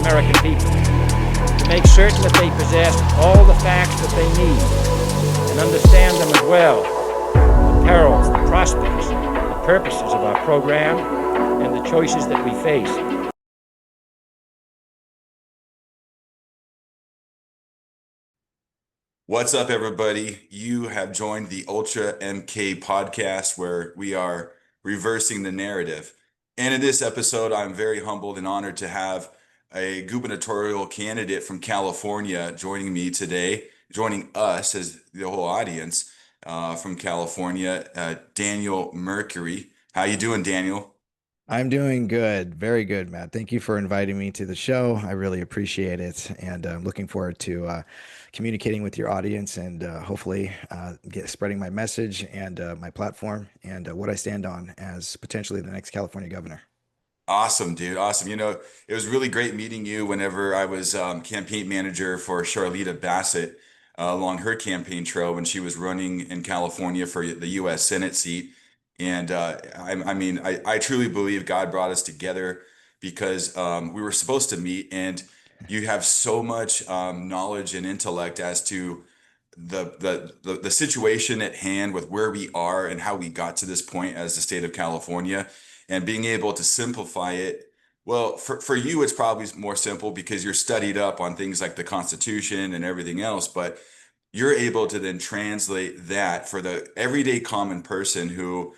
American people, to make certain that they possess all the facts that they need and understand them as well, the perils, the prospects, the purposes of our program, and the choices that we face. What's up, everybody? You have joined the Ultra MK podcast where we are reversing the narrative. And in this episode, I'm very humbled and honored to have a gubernatorial candidate from California joining me today, joining us as the whole audience from California, Daniel Mercuri. How you doing, Daniel? I'm doing good, very good, Matt. Thank you for inviting me to the show. I really appreciate it, and I'm looking forward to communicating with your audience and hopefully get spreading my message and my platform and what I stand on as potentially the next California governor. Awesome, dude. Awesome. It was really great meeting you whenever I was campaign manager for Charlita Bassett along her campaign trail when she was running in California for the U.S. Senate seat. And I truly believe God brought us together because we were supposed to meet, and you have so much knowledge and intellect as to the situation at hand with where we are and how we got to this point as the state of California and being able to simplify it. Well, for you, it's probably more simple because you're studied up on things like the Constitution and everything else, but you're able to then translate that for the everyday common person who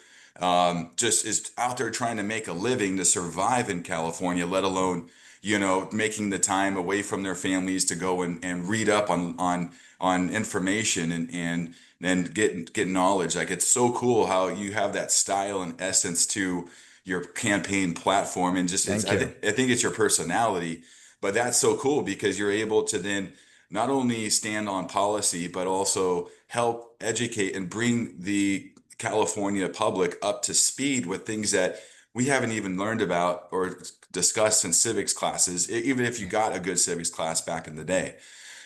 just is out there trying to make a living to survive in California, let alone, making the time away from their families to go and read up on information and get knowledge. Like, it's so cool how you have that style and essence to your campaign platform, and just Thank you. I think it's your personality, but that's so cool because you're able to then not only stand on policy but also help educate and bring the California public up to speed with things that we haven't even learned about or discussed in civics classes, even if you got a good civics class back in the day.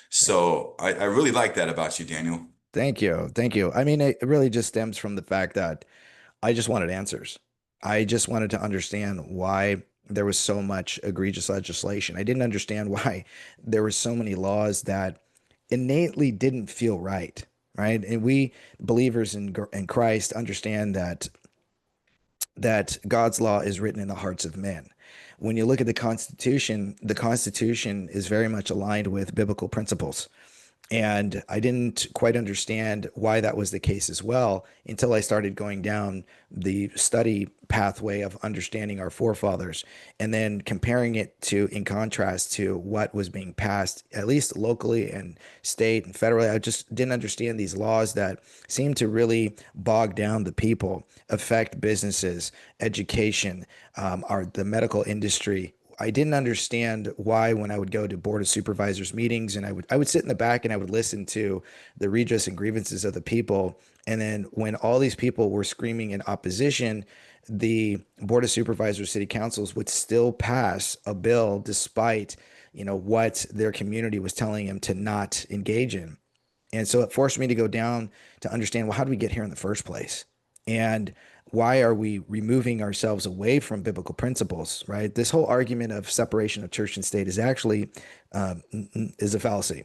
So I really like that about you, Daniel. Thank you. Thank you. I mean, it really just stems from the fact that I just wanted answers. I just wanted to understand why there was so much egregious legislation. I didn't understand why there were so many laws that innately didn't feel right, right? And we believers in Christ understand that God's law is written in the hearts of men. When you look at the Constitution is very much aligned with biblical principles. And I didn't quite understand why that was the case as well until I started going down the study pathway of understanding our forefathers and then comparing it to, in contrast to what was being passed, at least locally and state and federally. I just didn't understand these laws that seem to really bog down the people, affect businesses, education, the medical industry. I didn't understand why when I would go to board of supervisors meetings and I would sit in the back and I would listen to the redress and grievances of the people. And then when all these people were screaming in opposition, the board of supervisors, city councils would still pass a bill despite, what their community was telling them to not engage in. And so it forced me to go down to understand, well, how did we get here in the first place? And why are we removing ourselves away from biblical principles, right? This whole argument of separation of church and state is actually is a fallacy.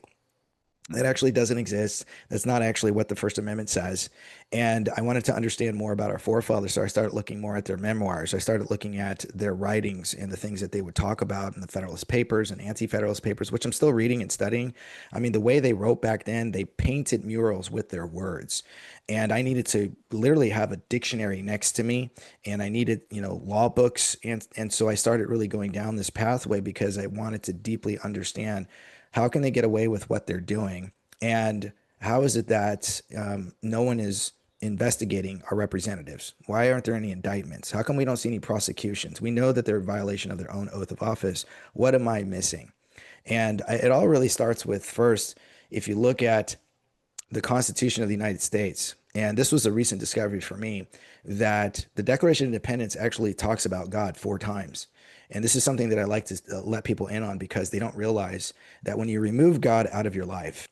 That actually doesn't exist. That's not actually what the First Amendment says. And I wanted to understand more about our forefathers. So I started looking more at their memoirs. I started looking at their writings and the things that they would talk about in the Federalist Papers and Anti-Federalist Papers, which I'm still reading and studying. I mean, the way they wrote back then, they painted murals with their words. And I needed to literally have a dictionary next to me, and I needed, law books. And so I started really going down this pathway because I wanted to deeply understand how can they get away with what they're doing? And how is it that no one is investigating our representatives? Why aren't there any indictments? How come we don't see any prosecutions? We know that they're in violation of their own oath of office. What am I missing? And it all really starts with first, if you look at the Constitution of the United States, and this was a recent discovery for me, that the Declaration of Independence actually talks about God 4 times. And this is something that I like to let people in on because they don't realize that when you remove God out of your life,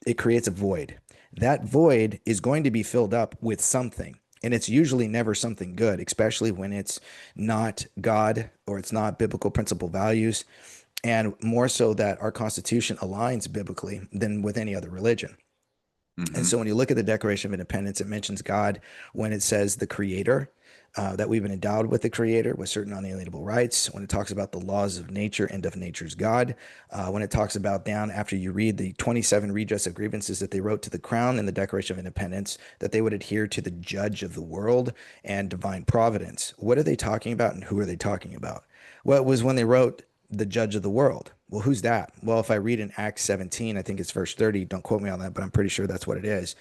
it creates a void. That void is going to be filled up with something. And it's usually never something good, especially when it's not God or it's not biblical principle values. and more so that our Constitution aligns biblically than with any other religion. And so when you look at the Declaration of Independence, it mentions God when it says the Creator, that we've been endowed with the Creator with certain unalienable rights. When it talks about the laws of nature and of nature's God. When it talks about down after you read the 27 redress of grievances that they wrote to the Crown in the Declaration of Independence, that they would adhere to the Judge of the world and divine providence. What are they talking about, and who are they talking about? Well, it was when they wrote the Judge of the world. Well, who's that? Well, if I read in Acts 17, I think it's verse 30, don't quote me on that, but I'm pretty sure that's what it is,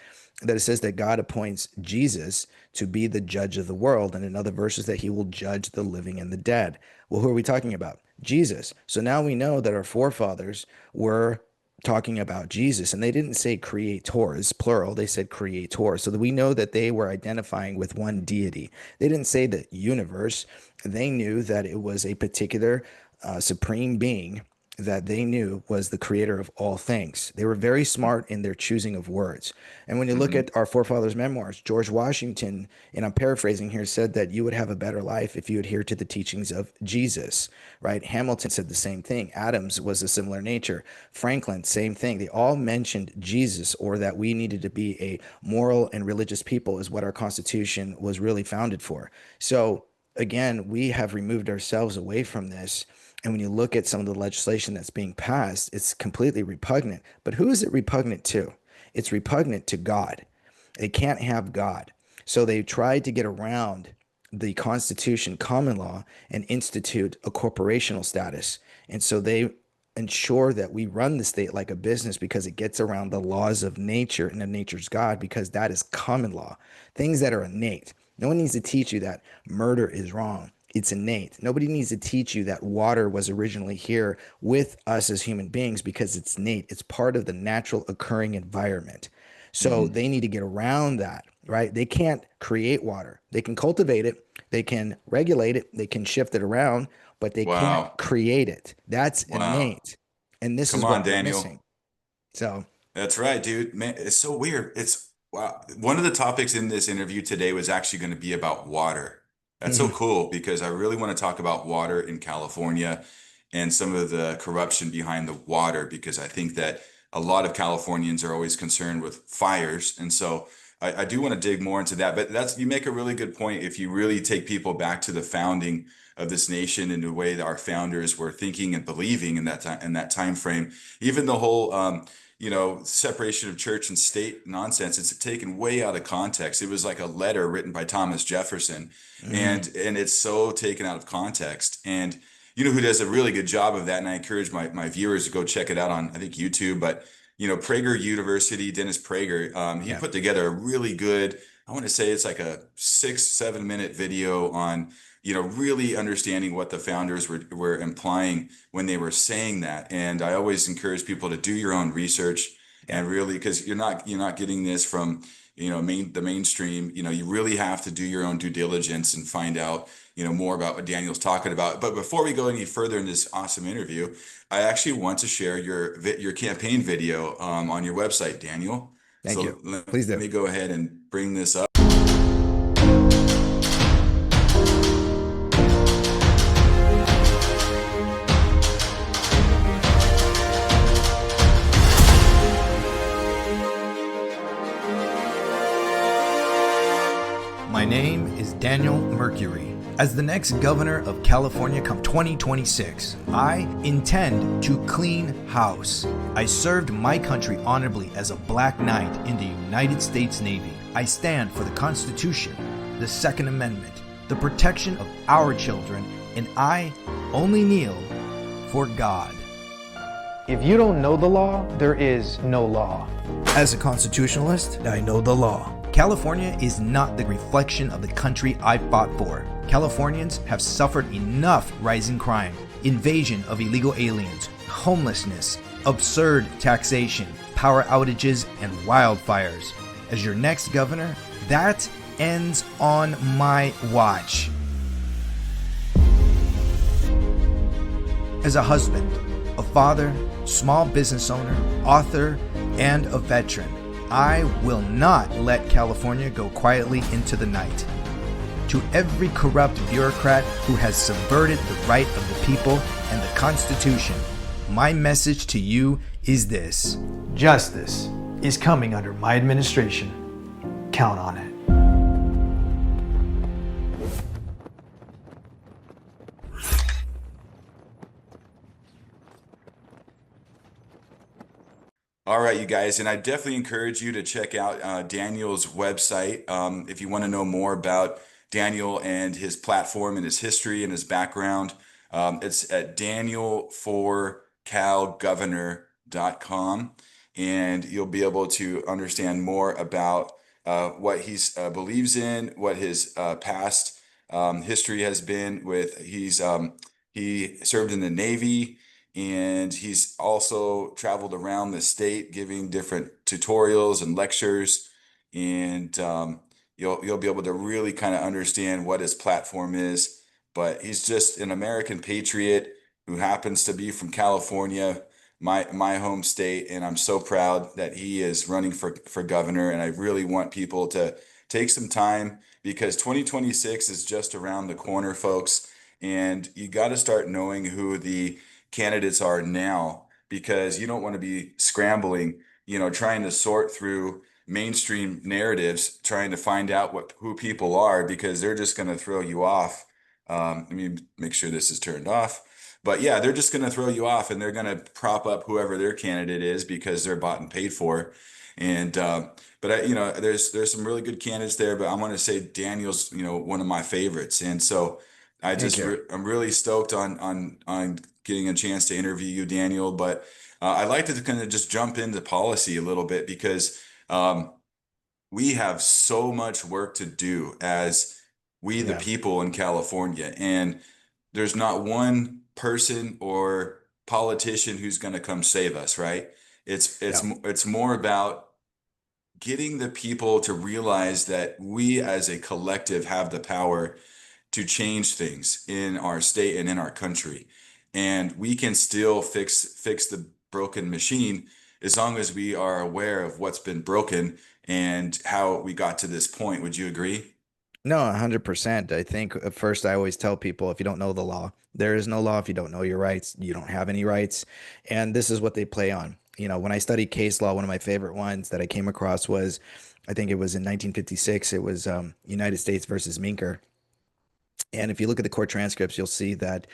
that it says that God appoints Jesus to be the judge of the world. And in other verses that he will judge the living and the dead. Well, who are we talking about? Jesus. So now we know that our forefathers were talking about Jesus, and they didn't say creators, plural. They said creator. So that we know that they were identifying with one deity. They didn't say the universe. They knew that it was a particular supreme being that they knew was the creator of all things. They were very smart in their choosing of words. And when you look at our forefathers' memoirs, George Washington, and I'm paraphrasing here, said that you would have a better life if you adhere to the teachings of Jesus, right? Hamilton said the same thing. Adams was a similar nature. Franklin, same thing. They all mentioned Jesus, or that we needed to be a moral and religious people, is what our Constitution was really founded for. So again, we have removed ourselves away from this. And when you look at some of the legislation that's being passed, it's completely repugnant. But who is it repugnant to? It's repugnant to God. They can't have God. So they tried to get around the Constitution, common law, and institute a corporational status. And so they ensure that we run the state like a business because it gets around the laws of nature and of nature's God, because that is common law, things that are innate. No one needs to teach you that murder is wrong. It's innate. Nobody needs to teach you that water was originally here with us as human beings, because it's innate. It's part of the natural occurring environment. So they need to get around that, right? They can't create water. They can cultivate it. They can regulate it. They can shift it around, but they can't create it. That's innate. And this Come is on, what we're Daniel. missing. So That's right, dude. Man, it's so weird. It's wow. One of the topics in this interview today was actually going to be about water. That's so cool, because I really want to talk about water in California and some of the corruption behind the water, because I think that a lot of Californians are always concerned with fires. And so I do want to dig more into that. But you make a really good point. If you really take people back to the founding of this nation and the way that our founders were thinking and believing in that time frame, even the whole separation of church and state nonsense, it's taken way out of context. It was like a letter written by Thomas Jefferson, and it's so taken out of context. And you know who does a really good job of that, and I encourage my viewers to go check it out on, I think, YouTube, but Prager University, Dennis Prager, he put together a really good, I want to say it's like a 6-7 minute video on really understanding what the founders were implying when they were saying that. And I always encourage people to do your own research, and really, because you're not getting this from the mainstream. You really have to do your own due diligence and find out more about what Daniel's talking about. But before we go any further in this awesome interview, I actually want to share your campaign video on your website, Daniel. Thank you. Please do. Let me go ahead and bring this up. My name is Daniel Mercuri. As the next governor of California come 2026, I intend to clean house. I served my country honorably as a Black Knight in the United States Navy. I stand for the Constitution, the Second Amendment, the protection of our children, and I only kneel for God. If you don't know the law, there is no law. As a constitutionalist, I know the law. California is not the reflection of the country I fought for. Californians have suffered enough rising crime, invasion of illegal aliens, homelessness, absurd taxation, power outages, and wildfires. As your next governor, that ends on my watch. As a husband, a father, small business owner, author, and a veteran, I will not let California go quietly into the night. To every corrupt bureaucrat who has subverted the right of the people, and the Constitution. My message to you is this: Justice is coming under my administration. Count on it. All right, you guys, and I definitely encourage you to check out Daniel's website if you want to know more about Daniel and his platform and his history and his background. It's at daniel4calgovernor.com, and you'll be able to understand more about what he believes in, what his past history has been with. He served in the Navy, and he's also traveled around the state giving different tutorials and lectures. And you'll be able to really kind of understand what his platform is. But he's just an American patriot who happens to be from California, my home state, and I'm so proud that he is running for governor. And I really want people to take some time, because 2026 is just around the corner, folks. And you got to start knowing who the candidates are now, because you don't want to be scrambling, trying to sort through mainstream narratives, trying to find out who people are, because they're just going to throw you off. Let me make sure this is turned off. But yeah, they're just going to throw you off, and they're going to prop up whoever their candidate is because they're bought and paid for. And but there's some really good candidates there, but I want to say Daniel's one of my favorites, and so I'm really stoked on getting a chance to interview you, Daniel. But I'd like to kind of just jump into policy a little bit, because we have so much work to do as we, the people in California, and there's not one person or politician who's going to come save us, right? It's more about getting the people to realize that we as a collective have the power to change things in our state and in our country. And we can still fix the broken machine as long as we are aware of what's been broken and how we got to this point. Would you agree? No, 100%. I think at first I always tell people, if you don't know the law, there is no law. If you don't know your rights, you don't have any rights. And this is what they play on. When I studied case law, one of my favorite ones that I came across was, I think it was in 1956, it was United States versus Minker. And if you look at the court transcripts, you'll see that,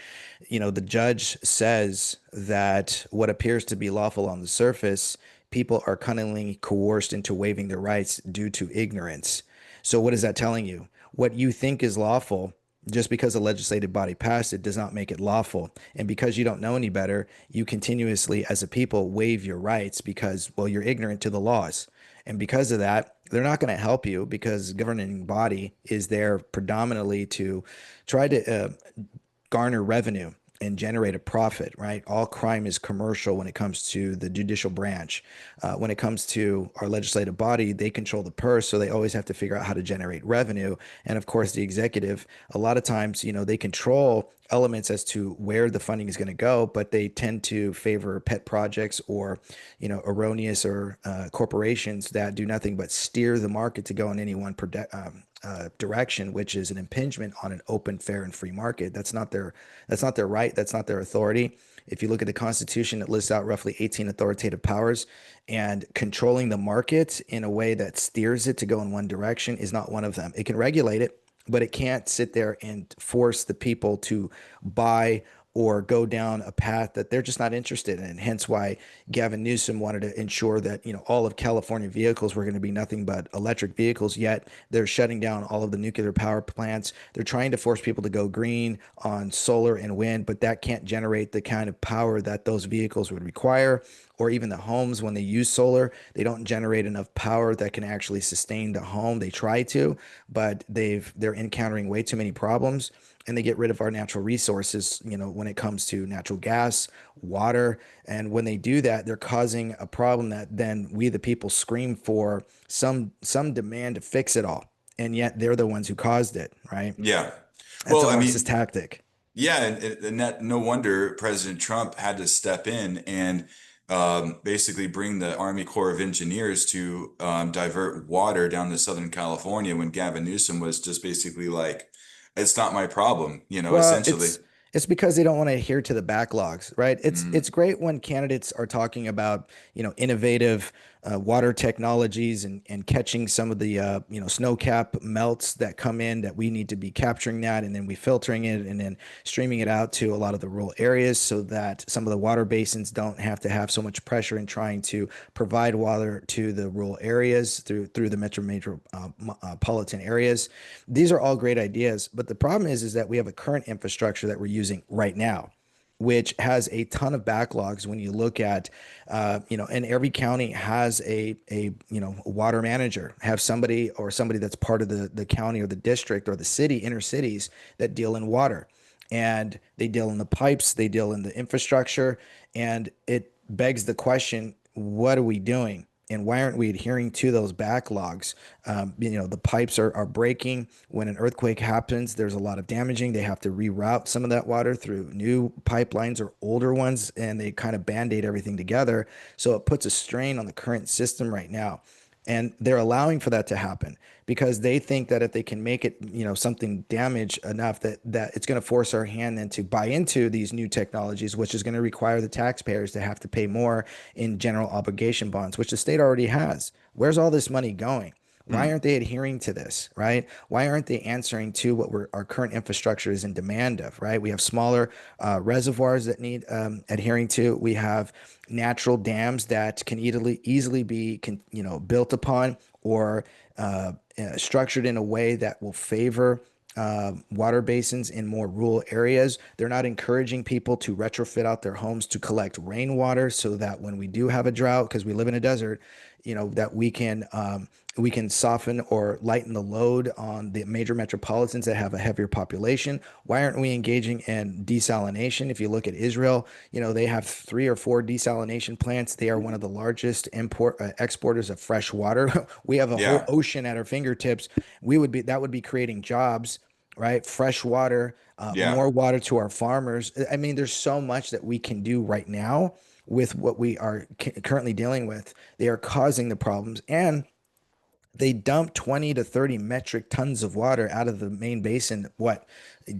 the judge says that what appears to be lawful on the surface, people are cunningly coerced into waiving their rights due to ignorance. So what is that telling you? What you think is lawful, just because a legislative body passed it, does not make it lawful. And because you don't know any better, you continuously, as a people, waive your rights because, well, you're ignorant to the laws. And because of that, they're not going to help you, because governing body is there predominantly to try to garner revenue and generate a profit, right? All crime is commercial when it comes to the judicial branch. When it comes to our legislative body, they control the purse, so they always have to figure out how to generate revenue. And of course, the executive, a lot of times, they control elements as to where the funding is going to go, but they tend to favor pet projects or, erroneous or corporations that do nothing but steer the market to go in any one direction, which is an impingement on an open, fair, and free market. That's not their right. That's not their authority. If you look at the Constitution, it lists out roughly 18 authoritative powers, and controlling the market in a way that steers it to go in one direction is not one of them. It can regulate it, but it can't sit there and force the people to buy or go down a path that they're just not interested in. Hence why Gavin Newsom wanted to ensure that, all of California vehicles were going to be nothing but electric vehicles, yet they're shutting down all of the nuclear power plants. They're trying to force people to go green on solar and wind, but that can't generate the kind of power that those vehicles would require. Or even the homes, when they use solar, they don't generate enough power that can actually sustain the home. They try to, but they're encountering way too many problems, and they get rid of our natural resources, when it comes to natural gas, water. And when they do that, they're causing a problem that then we, the people, scream for some demand to fix it all. And yet they're the ones who caused it, right? Yeah. That's a Marxist tactic. Yeah, and that, no wonder President Trump had to step in and basically bring the Army Corps of Engineers to divert water down to Southern California, when Gavin Newsom was just basically like, "It's not my problem," Well, essentially. It's because they don't want to adhere to the backlogs, right? It's Mm, great when candidates are talking about, innovative water technologies and catching some of the snow cap melts that come in that we need to be capturing that, and then we filtering it and then streaming it out to a lot of the rural areas so that some of the water basins don't have to have so much pressure in trying to provide water to the rural areas through the metropolitan areas. These are all great ideas, but the problem is that we have a current infrastructure that we're using right now, which has a ton of backlogs. When you look at, and every county has a water manager, have somebody that's part of the county or the district or the city, inner cities that deal in water, and they deal in the pipes, they deal in the infrastructure, and it begs the question, what are we doing? And why aren't we adhering to those backlogs? The pipes are breaking. When an earthquake happens, there's a lot of damaging. They have to reroute some of that water through new pipelines or older ones, and they kind of band-aid everything together. So it puts a strain on the current system right now. And they're allowing for that to happen because they think that if they can make it, something damage enough that it's going to force our hand then to buy into these new technologies, which is going to require the taxpayers to have to pay more in general obligation bonds, which the state already has. Where's all this money going? Why mm. aren't they adhering to this, right? Why aren't they answering to what our current infrastructure is in demand of, right? We have smaller reservoirs that need adhering to. We have natural dams that can easily be, built upon or structured in a way that will favor water basins in more rural areas. They're not encouraging people to retrofit out their homes to collect rainwater so that when we do have a drought, because we live in a desert, that we can soften or lighten the load on the major metropolitans that have a heavier population. Why aren't we engaging in desalination? If you look at Israel, they have 3 or 4 desalination plants. They are one of the largest exporters of fresh water. We have a whole Yeah. ocean at our fingertips. That would be creating jobs, right? Fresh water, Yeah. more water to our farmers. I mean, there's so much that we can do right now with what we are currently dealing with. They are causing the problems, and they dump 20 to 30 metric tons of water out of the main basin, what,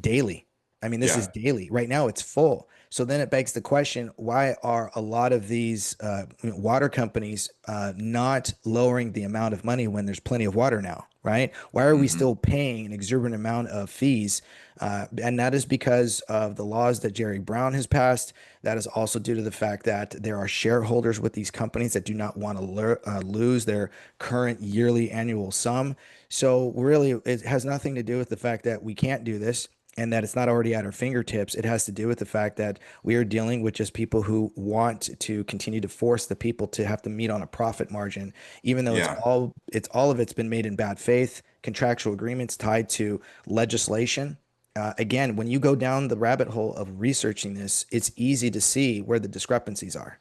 daily. I mean, this is Yeah. daily. Right now, it's full. So then it begs the question, why are a lot of these water companies not lowering the amount of money when there's plenty of water now, right? Why are we Hmm. still paying an exorbitant amount of fees? And that is because of the laws that Jerry Brown has passed. That is also due to the fact that there are shareholders with these companies that do not want to lose their current yearly annual sum. So really, it has nothing to do with the fact that we can't do this and that it's not already at our fingertips. It has to do with the fact that we are dealing with just people who want to continue to force the people to have to meet on a profit margin, even though Yeah. it's all of it's been made in bad faith, contractual agreements tied to legislation. Again, when you go down the rabbit hole of researching this, it's easy to see where the discrepancies are.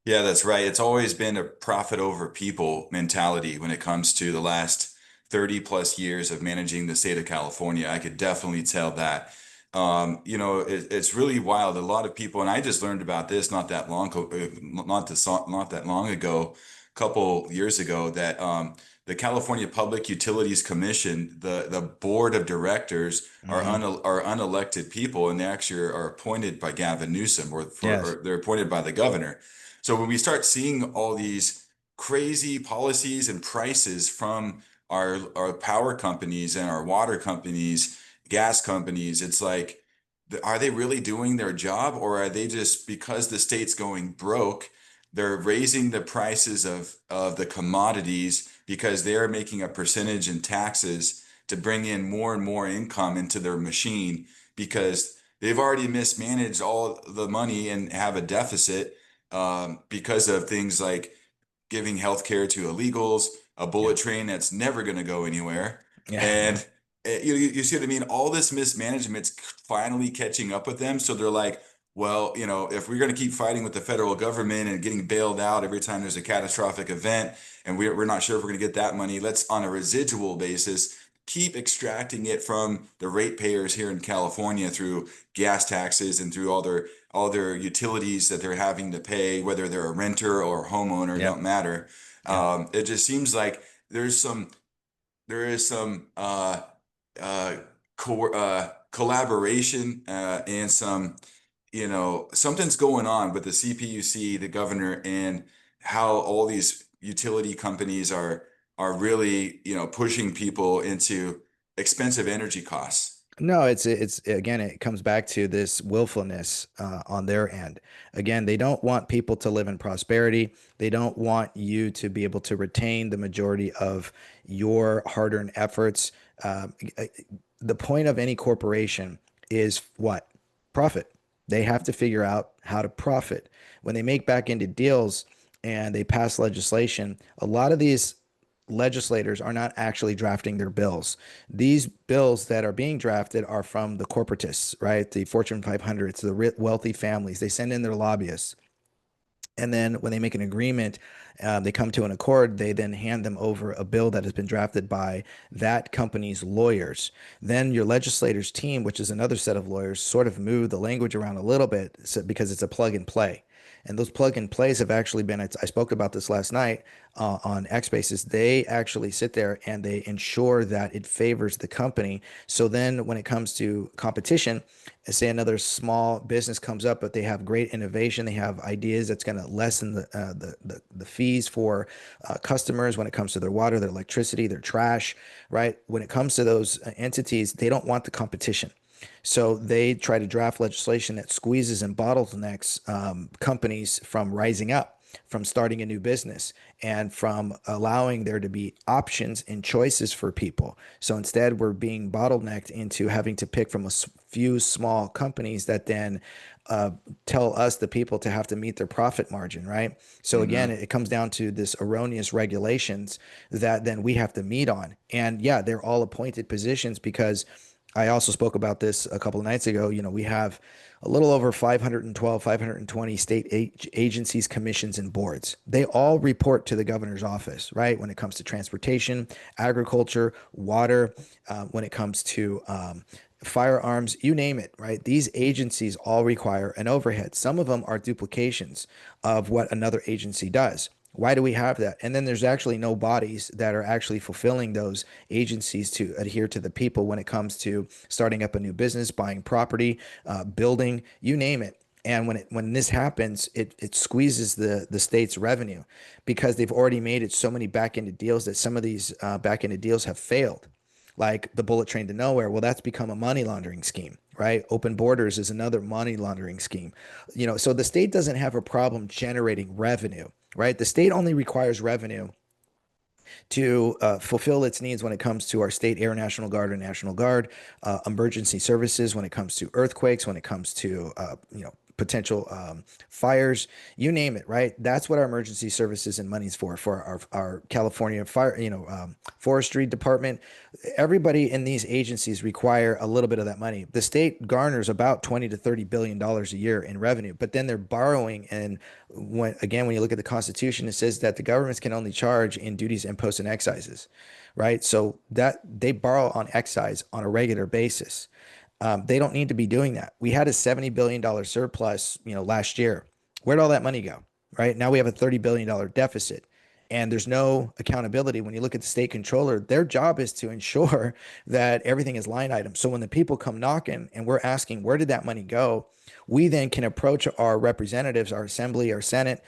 Yeah, that's right. It's always been a profit over people mentality when it comes to the last 30 plus years of managing the state of California. I could definitely tell that. It's really wild. A lot of people, and I just learned about this not that long ago, a couple years ago, that the California Public Utilities Commission, the board of directors Hmm. are unelected people, and they actually are appointed by Gavin Newsom, Yes. or they're appointed by the governor. So when we start seeing all these crazy policies and prices from our power companies and our water companies, gas companies, it's like, are they really doing their job, or are they just, because the state's going broke, they're raising the prices of the commodities because they're making a percentage in taxes to bring in more and more income into their machine because they've already mismanaged all the money and have a deficit because of things like giving healthcare to illegals, a Yeah. bullet train that's never going to go anywhere. Yeah. And you see what I mean? All this mismanagement's finally catching up with them. So they're like, well, if we're going to keep fighting with the federal government and getting bailed out every time there's a catastrophic event, and we're not sure if we're going to get that money, let's, on a residual basis, keep extracting it from the ratepayers here in California through gas taxes and through all their utilities that they're having to pay, whether they're a renter or a homeowner, Yep. don't matter. Yep. It just seems like there is some uh, uh, collaboration and some, something's going on with the CPUC, the governor, and how all these utility companies are really, pushing people into expensive energy costs. No, it's again, it comes back to this willfulness on their end. Again, they don't want people to live in prosperity. They don't want you to be able to retain the majority of your hard-earned efforts. The point of any corporation is what? Profit. They have to figure out how to profit. When they make back-ended deals and they pass legislation, a lot of these legislators are not actually drafting their bills. These bills that are being drafted are from the corporatists, right? The Fortune 500s, the wealthy families. They send in their lobbyists. And then when they make an agreement, they come to an accord, they then hand them over a bill that has been drafted by that company's lawyers. Then your legislators team, which is another set of lawyers, sort of move the language around a little bit because it's a plug and play. And those plug and plays have actually been, I spoke about this last night on X Spaces. They actually sit there and they ensure that it favors the company. So then when it comes to competition, say another small business comes up, but they have great innovation, they have ideas that's going to lessen the fees for customers when it comes to their water, their electricity, their trash, right? When it comes to those entities, they don't want the competition. So they try to draft legislation that squeezes and bottlenecks companies from rising up, from starting a new business, and from allowing there to be options and choices for people. So instead, we're being bottlenecked into having to pick from a few small companies that then tell us, the people, to have to meet their profit margin, right? So again, it comes down to this erroneous regulations that then we have to meet on. And yeah, they're all appointed positions because I also spoke about this a couple of nights ago. We have a little over 512, 520 state agencies, commissions, and boards. They all report to the governor's office, right? When it comes to transportation, agriculture, water, when it comes to firearms, you name it, right? These agencies all require an overhead. Some of them are duplications of what another agency does. Why do we have that? And then there's actually no bodies that are actually fulfilling those agencies to adhere to the people when it comes to starting up a new business, buying property, building, you name it. And when this happens, it squeezes the state's revenue because they've already made it so many back-ended deals that some of these back-ended deals have failed, like the bullet train to nowhere. Well, that's become a money laundering scheme, right? Open borders is another money laundering scheme. So the state doesn't have a problem generating revenue, right? The state only requires revenue to fulfill its needs when it comes to our state Air National Guard and National Guard, emergency services when it comes to earthquakes, when it comes to potential fires, you name it, right? That's what our emergency services and money's for our California fire, forestry department. Everybody in these agencies require a little bit of that money. The state garners about 20 to 30 billion dollars a year in revenue, but then they're borrowing. And when you look at the Constitution, it says that the governments can only charge in duties, imposts, and excises, right? So that they borrow on excise on a regular basis. They don't need to be doing that. We had a $70 billion surplus, last year. Where'd all that money go? Right now we have a $30 billion deficit, and there's no accountability. When you look at the state controller, their job is to ensure that everything is line item. So when the people come knocking and we're asking, where did that money go? We then can approach our representatives, our assembly, our Senate,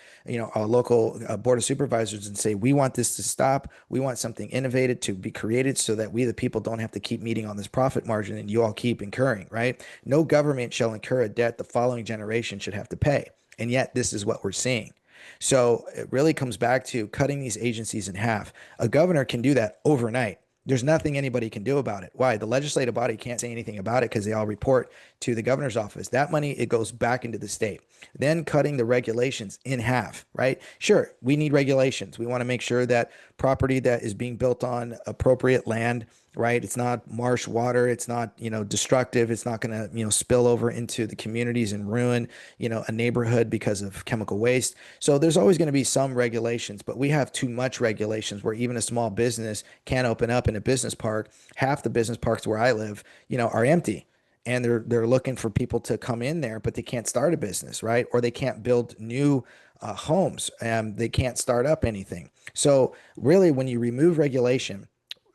our local board of supervisors, and say, we want this to stop. We want something innovative to be created so that we, the people, don't have to keep meeting on this profit margin and you all keep incurring, right? No government shall incur a debt the following generation should have to pay. And yet this is what we're seeing. So it really comes back to cutting these agencies in half. A governor can do that overnight. There's nothing anybody can do about it. Why? The legislative body can't say anything about it because they all report to the governor's office. That money, it goes back into the state. Then cutting the regulations in half, right? Sure, we need regulations. We want to make sure that property that is being built on appropriate land, right? It's not marsh water. It's not, destructive. It's not going to, spill over into the communities and ruin, a neighborhood because of chemical waste. So there's always going to be some regulations, but we have too much regulations where even a small business can't open up in a business park. Half the business parks where I live, are empty. And they're looking for people to come in there, but they can't start a business, right? Or they can't build new homes, and they can't start up anything. So really, when you remove regulation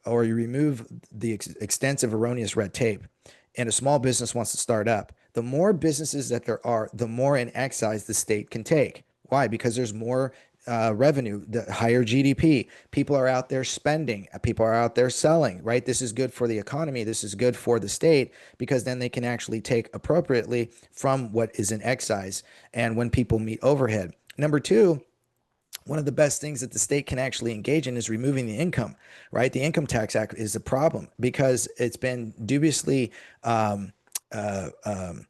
or you remove the extensive erroneous red tape, and a small business wants to start up, the more businesses that there are, the more in excise the state can take. Why? Because there's more revenue, the higher GDP. People are out there spending. People are out there selling, right? This is good for the economy. This is good for the state because then they can actually take appropriately from what is in excise and when people meet overhead. Number two, one of the best things that the state can actually engage in is removing the income, right? The income tax act is a problem because it's been dubiously um, uh, um,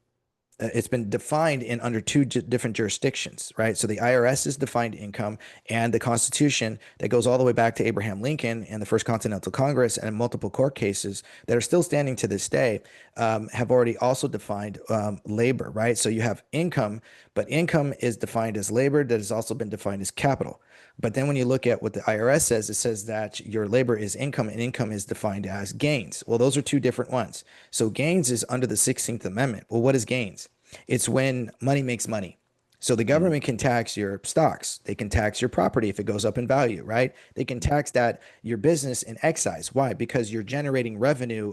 it's been defined in under two different jurisdictions, right? So the IRS is defined income, and the Constitution that goes all the way back to Abraham Lincoln and the First Continental Congress and multiple court cases that are still standing to this day have already also defined labor, right? So you have income, but income is defined as labor that has also been defined as capital. But then when you look at what the IRS says, it says that your labor is income and income is defined as gains. Well, those are two different ones. So gains is under the 16th Amendment. Well, what is gains? It's when money makes money. So the government can tax your stocks. They can tax your property if it goes up in value, right? They can tax that your business in excise. Why? Because you're generating revenue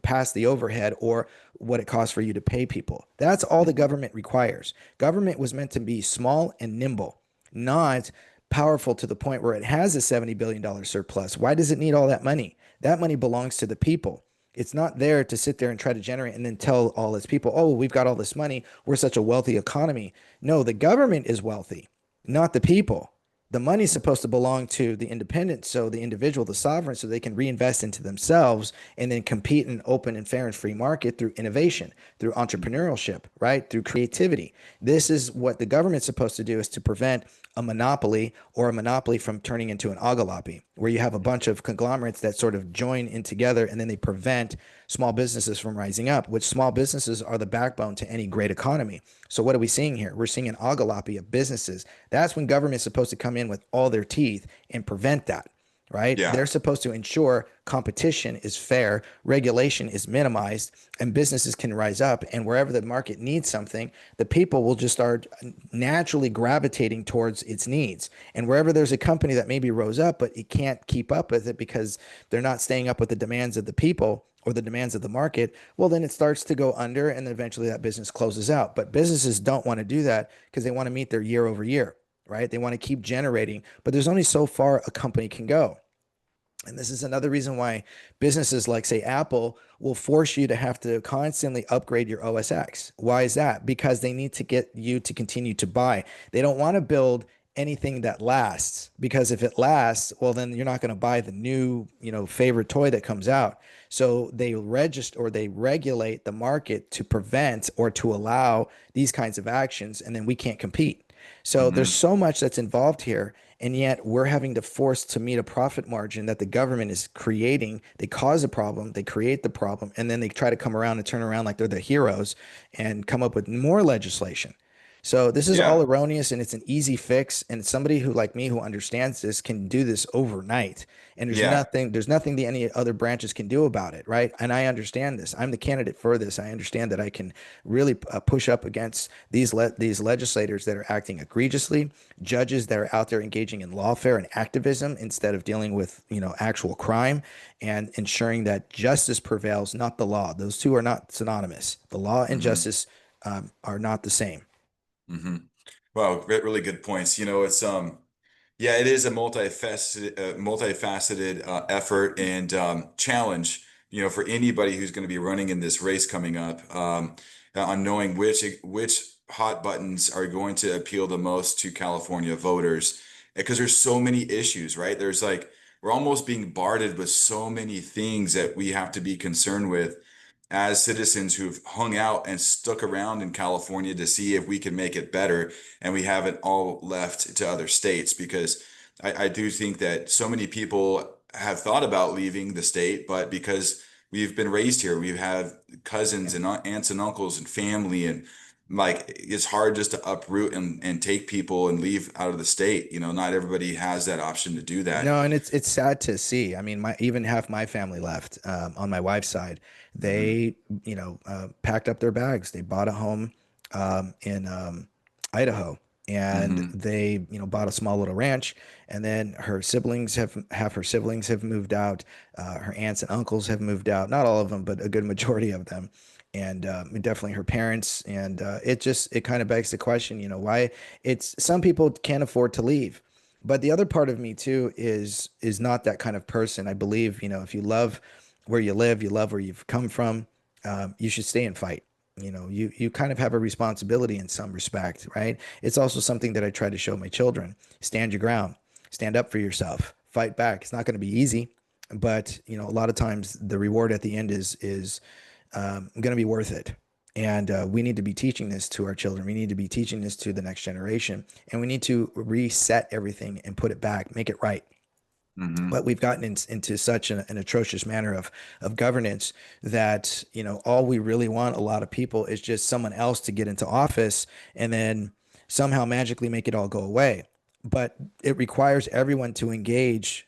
past the overhead or what it costs for you to pay people. That's all the government requires. Government was meant to be small and nimble, not powerful to the point where it has a $70 billion surplus. Why does it need all that money? That money belongs to the people. It's not there to sit there and try to generate and then tell all its people, oh, we've got all this money. We're such a wealthy economy. No, the government is wealthy, not the people. The money is supposed to belong to the independent, so the individual, the sovereign, so they can reinvest into themselves and then compete in an open and fair and free market through innovation, through entrepreneurship, right? Through creativity. This is what the government's supposed to do, is to prevent a monopoly or a monopoly from turning into an ogalopoly, where you have a bunch of conglomerates that sort of join in together and then they prevent small businesses from rising up, which small businesses are the backbone to any great economy. So what are we seeing here? We're seeing an ogalopoly of businesses. That's when government's supposed to come in with all their teeth and prevent that, right? Yeah. They're supposed to ensure competition is fair, regulation is minimized, and businesses can rise up. And wherever the market needs something, the people will just start naturally gravitating towards its needs. And wherever there's a company that maybe rose up, but it can't keep up with it because they're not staying up with the demands of the people or the demands of the market, well, then it starts to go under and eventually that business closes out. But businesses don't want to do that because they want to meet their year over year, right? They want to keep generating, but there's only so far a company can go. And this is another reason why businesses like, say, Apple will force you to have to constantly upgrade your OS X. Why is that? Because they need to get you to continue to buy. They don't want to build anything that lasts, because if it lasts, well, then you're not going to buy the new, favorite toy that comes out. So they register or they regulate the market to prevent or to allow these kinds of actions, and then we can't compete. So there's so much that's involved here. And yet we're having to force to meet a profit margin that the government is creating. They cause a problem, they create the problem, and then they try to come around and turn around like they're the heroes and come up with more legislation. So this is all Yeah. erroneous, and it's an easy fix. And somebody who, like me, who understands this can do this overnight. And Yeah. there's nothing that any other branches can do about it, right? And I understand this. I'm the candidate for this. I understand that I can really push up against these legislators that are acting egregiously, judges that are out there engaging in lawfare and activism instead of dealing with actual crime, and ensuring that justice prevails, not the law. Those two are not synonymous. The law and hmm justice are not the same. hmm Wow, really good points. It's yeah, it is a multifaceted effort and challenge, for anybody who's going to be running in this race coming up, on knowing which hot buttons are going to appeal the most to California voters, because there's so many issues, right? There's like we're almost being bombarded with so many things that we have to be concerned with as citizens who've hung out and stuck around in California to see if we can make it better, and we haven't all left to other states, because I do think that so many people have thought about leaving the state, but because we've been raised here, we have cousins and aunts and uncles and family, and like it's hard just to uproot and take people and leave out of the state. Not everybody has that option to do that. No, and it's sad to see. I mean, my even half my family left on my wife's side. hmm They, packed up their bags. They bought a home in Idaho, and Mm-hmm. they, bought a small little ranch. And then her siblings have half her siblings have moved out. Her aunts and uncles have moved out. Not all of them, but a good majority of them. And definitely her parents. And it kind of begs the question, why it's some people can't afford to leave. But the other part of me too is not that kind of person. I believe, if you love where you live, you love where you've come from, you should stay and fight. You kind of have a responsibility in some respect, right? It's also something that I try to show my children. Stand your ground, stand up for yourself, fight back. It's not going to be easy, but a lot of times the reward at the end is going to be worth it. And we need to be teaching this to our children. We need to be teaching this to the next generation, and we need to reset everything and put it back, make it right. Mm-hmm. But we've gotten into such an atrocious manner of governance that all we really want, a lot of people, is just someone else to get into office and then somehow magically make it all go away. But it requires everyone to engage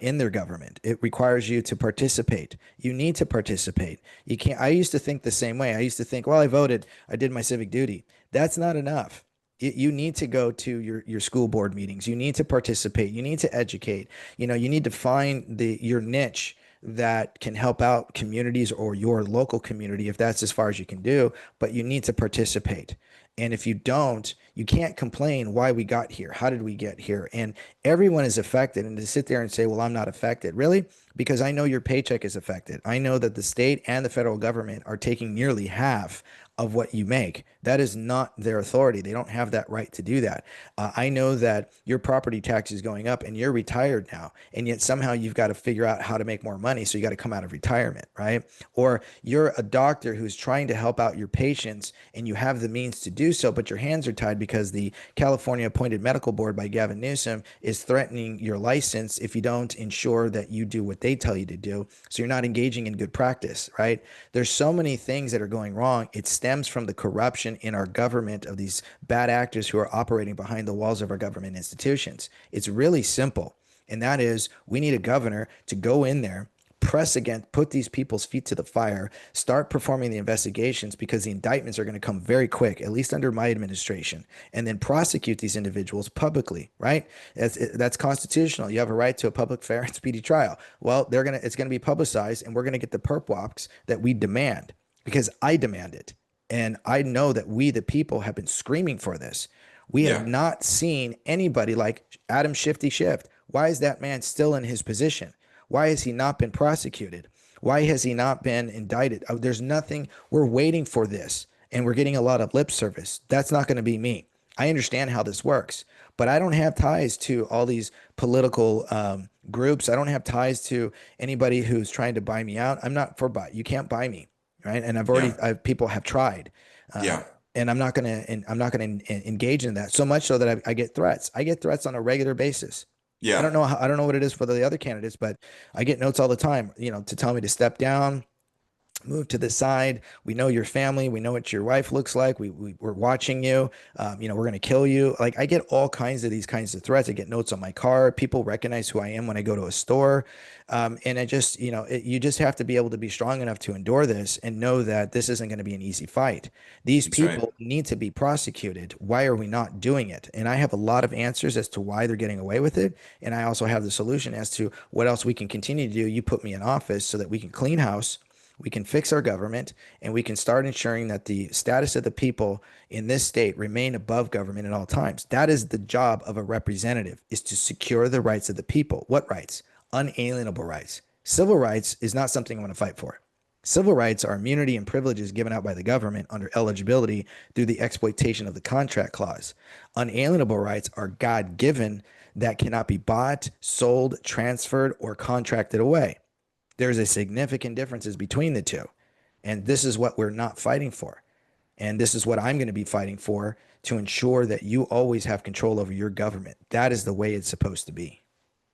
in their government. It requires you to participate. You need to participate. You can't. I used to think the same way. I used to think, well, I voted, I did my civic duty. That's not enough. You need to go to your school board meetings. You need to participate. You need to educate. You need to find your niche that can help out communities or your local community, if that's as far as you can do, but you need to participate. And if you don't, you can't complain why we got here. How did we get here? And everyone is affected. And to sit there and say, well, I'm not affected, really? Because I know your paycheck is affected. I know that the state and the federal government are taking nearly half of what you make. That is not their authority. They don't have that right to do that. I know that your property tax is going up and you're retired now, and yet somehow you've got to figure out how to make more money. So you got to come out of retirement, right? Or you're a doctor who's trying to help out your patients and you have the means to do so, but your hands are tied because the California appointed medical board by Gavin Newsom is threatening your license if you don't ensure that you do what they tell you to do. So you're not engaging in good practice, right? There's so many things that are going wrong. It's stems from the corruption in our government of these bad actors who are operating behind the walls of our government institutions. It's really simple. And that is, we need a governor to go in there, press against, put these people's feet to the fire, start performing the investigations, because the indictments are going to come very quick, at least under my administration, and then prosecute these individuals publicly, right? That's constitutional. You have a right to a public, fair, and speedy trial. Well, it's going to be publicized, and we're going to get the perp walks that we demand, because I demand it. And I know that we, the people, have been screaming for this. We have Yeah. not seen anybody like Adam Shifty Shift. Why is that man still in his position? Why has he not been prosecuted? Why has he not been indicted? There's nothing. We're waiting for this, and we're getting a lot of lip service. That's not going to be me. I understand how this works, but I don't have ties to all these political groups. I don't have ties to anybody who's trying to buy me out. I'm not for buy. You can't buy me, right? And Yeah. people have tried, uh, Yeah. and I'm not gonna engage in that, so much so that I get threats. I get threats on a regular basis. Yeah. I don't know what it is for the other candidates, but I get notes all the time, to tell me to step down, move to the side. We know your family. We know what your wife looks like. We're watching you. We're going to kill you. Like, I get all kinds of these kinds of threats. I get notes on my car. People recognize who I am when I go to a store. And I just, you just have to be able to be strong enough to endure this and know that this isn't going to be an easy fight. These That's right. people need to be prosecuted. Why are we not doing it? And I have a lot of answers as to why they're getting away with it. And I also have the solution as to what else we can continue to do. You put me in office so that we can clean house, we can fix our government, and we can start ensuring that the status of the people in this state remain above government at all times. That is the job of a representative, is to secure the rights of the people. What rights? Unalienable rights. Civil rights is not something I want to fight for. Civil rights are immunity and privileges given out by the government under eligibility through the exploitation of the contract clause. Unalienable rights are God-given that cannot be bought, sold, transferred, or contracted away. There's a significant differences between the two. And this is what we're not fighting for. And this is what I'm going to be fighting for, to ensure that you always have control over your government. That is the way it's supposed to be.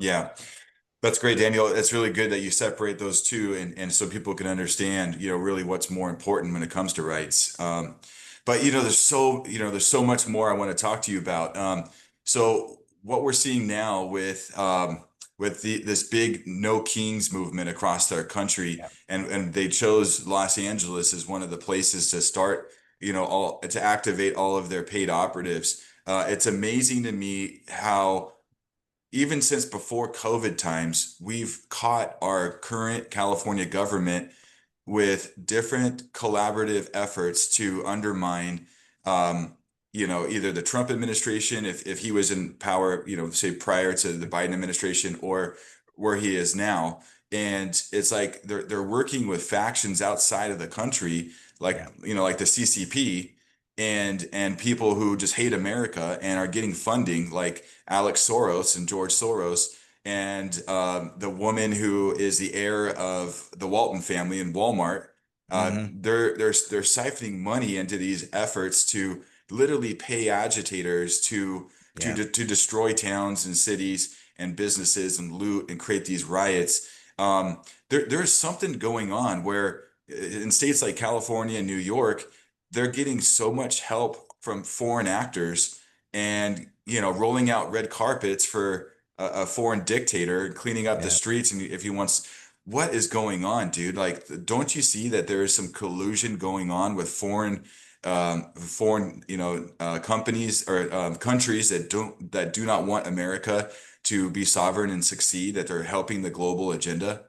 Yeah. That's great, Daniel. It's really good that you separate those two, and so people can understand, really what's more important when it comes to rights. But there's so much more I want to talk to you about. So what we're seeing now with this big No Kings movement across our country, Yeah. and they chose Los Angeles as one of the places to start, all to activate all of their paid operatives. It's amazing to me how even since before COVID times, we've caught our current California government with different collaborative efforts to undermine, um, either the Trump administration, if he was in power, say prior to the Biden administration, or where he is now. And it's like they're working with factions outside of the country, like Yeah. like the CCP, and people who just hate America and are getting funding, like Alex Soros and George Soros, and the woman who is the heir of the Walton family in Walmart. Hmm. They're siphoning money into these efforts to literally pay agitators Yeah. to destroy towns and cities and businesses and loot and create these riots. There's something going on where in states like California and New York, they're getting so much help from foreign actors and rolling out red carpets for a foreign dictator and cleaning up the Yeah. streets, and if he wants, what is going on, dude? Like, don't you see that there is some collusion going on with foreign companies or countries that do not want America to be sovereign and succeed, that they're helping the global agenda?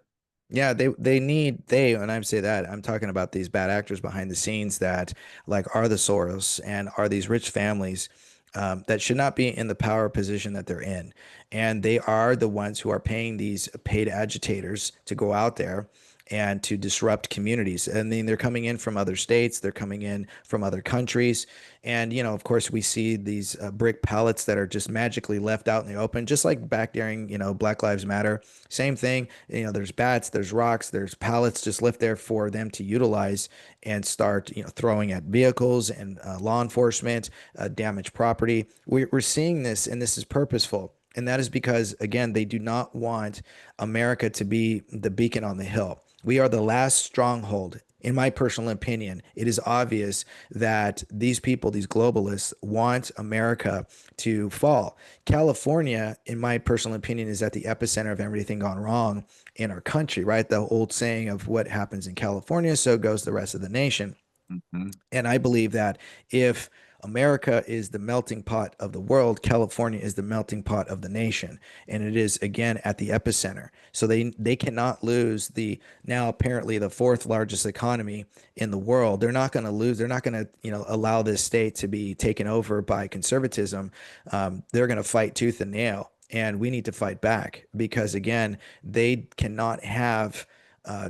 Yeah, they need they when I say that, I'm talking about these bad actors behind the scenes that like are the Soros and are these rich families that should not be in the power position that they're in. And they are the ones who are paying these paid agitators to go out there and to disrupt communities. I mean, they're coming in from other states, they're coming in from other countries. And, of course, we see these brick pallets that are just magically left out in the open, just like back during, Black Lives Matter. Same thing. There's bats, there's rocks, there's pallets just left there for them to utilize and start, throwing at vehicles and law enforcement, damage property. We're seeing this, and this is purposeful. And that is because, again, they do not want America to be the beacon on the hill. We are the last stronghold. In my personal opinion, it is obvious that these people, these globalists, want America to fall. California, in my personal opinion, is at the epicenter of everything gone wrong in our country, right? The old saying of what happens in California, so goes the rest of the nation. Mhm. And I believe that if America is the melting pot of the world, California is the melting pot of the nation, and it is again at the epicenter. So they cannot lose the now apparently the fourth largest economy in the world. They're not going to lose. They're not going to allow this state to be taken over by conservatism. They're going to fight tooth and nail, and we need to fight back because again they cannot have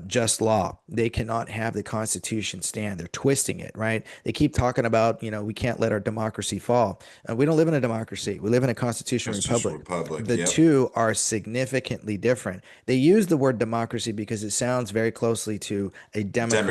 just law. They cannot have the Constitution stand. They're twisting it, right? They keep talking about, we can't let our democracy fall. We don't live in a democracy. We live in a constitutional Constitutional republic. Republic. The Yep. two are significantly different. They use the word democracy because it sounds very closely to a Democrat.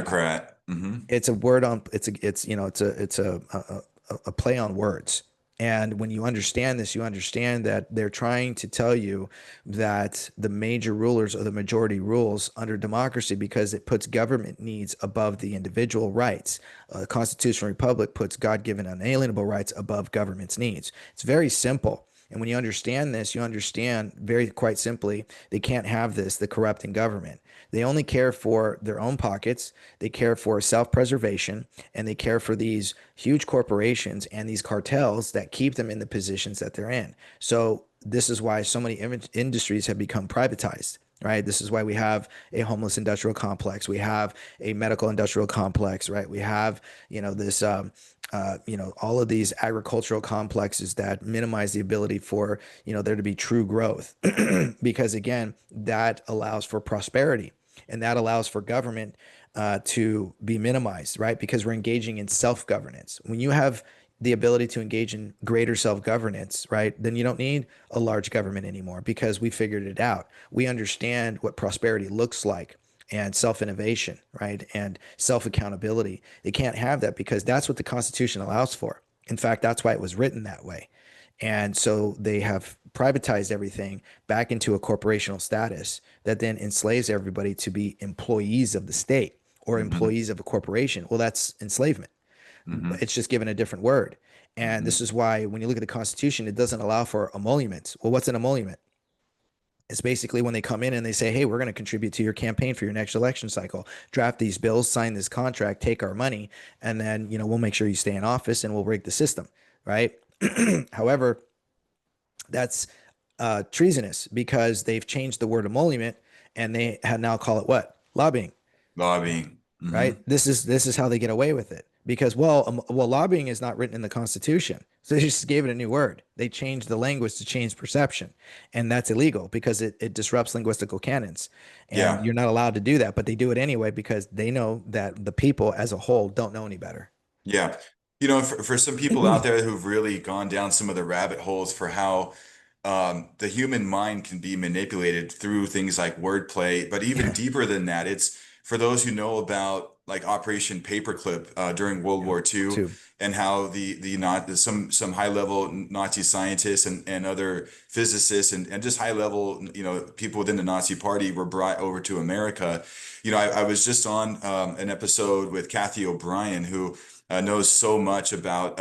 Democrat. It's a word on. It's a play on words. And when you understand this, you understand that they're trying to tell you that the major rulers are the majority rules under democracy because it puts government needs above the individual rights. A constitutional republic puts God-given unalienable rights above government's needs. It's very simple. And when you understand this, you understand very quite simply, they can't have this, the corrupting government. They only care for their own pockets. They care for self-preservation, and they care for these huge corporations and these cartels that keep them in the positions that they're in. So this is why so many industries have become privatized, right? This is why we have a homeless industrial complex. We have a medical industrial complex, right? We have, this, all of these agricultural complexes that minimize the ability for, there to be true growth. Because again, that allows for prosperity and that allows for government to be minimized, right? Because we're engaging in self-governance. When you have the ability to engage in greater self-governance, right, then you don't need a large government anymore because we figured it out. We understand what prosperity looks like and self-innovation, right, and self-accountability. They can't have that because that's what the Constitution allows for. In fact, that's why it was written that way. And so they have privatized everything back into a corporational status that then enslaves everybody to be employees of the state or Hmm. employees of a corporation. Well, that's enslavement. Hmm. It's just given a different word. And this Hmm. is why when you look at the Constitution, it doesn't allow for emoluments. Well, what's an emolument? It's basically when they come in and they say, hey, we're going to contribute to your campaign for your next election cycle, draft these bills, sign this contract, take our money, and then, we'll make sure you stay in office and we'll rig the system, right? However, that's treasonous because they've changed the word emolument and they have now call it what? Lobbying, Lobbying. right? This is how they get away with it because well, lobbying is not written in the Constitution, so they just gave it a new word. They changed the language to change perception, and that's illegal because it disrupts linguistical canons, and Yeah. you're not allowed to do that. But they do it anyway because they know that the people as a whole don't know any better. Yeah. For some people out there who've really gone down some of the rabbit holes for how the human mind can be manipulated through things like wordplay, but even Yeah, deeper than that, it's for those who know about like Operation Paperclip during World yeah. War II, Two. and how the not some high level Nazi scientists and other physicists and just high level people within the Nazi Party were brought over to America. I was just on an episode with Kathy O'Brien, who knows so much about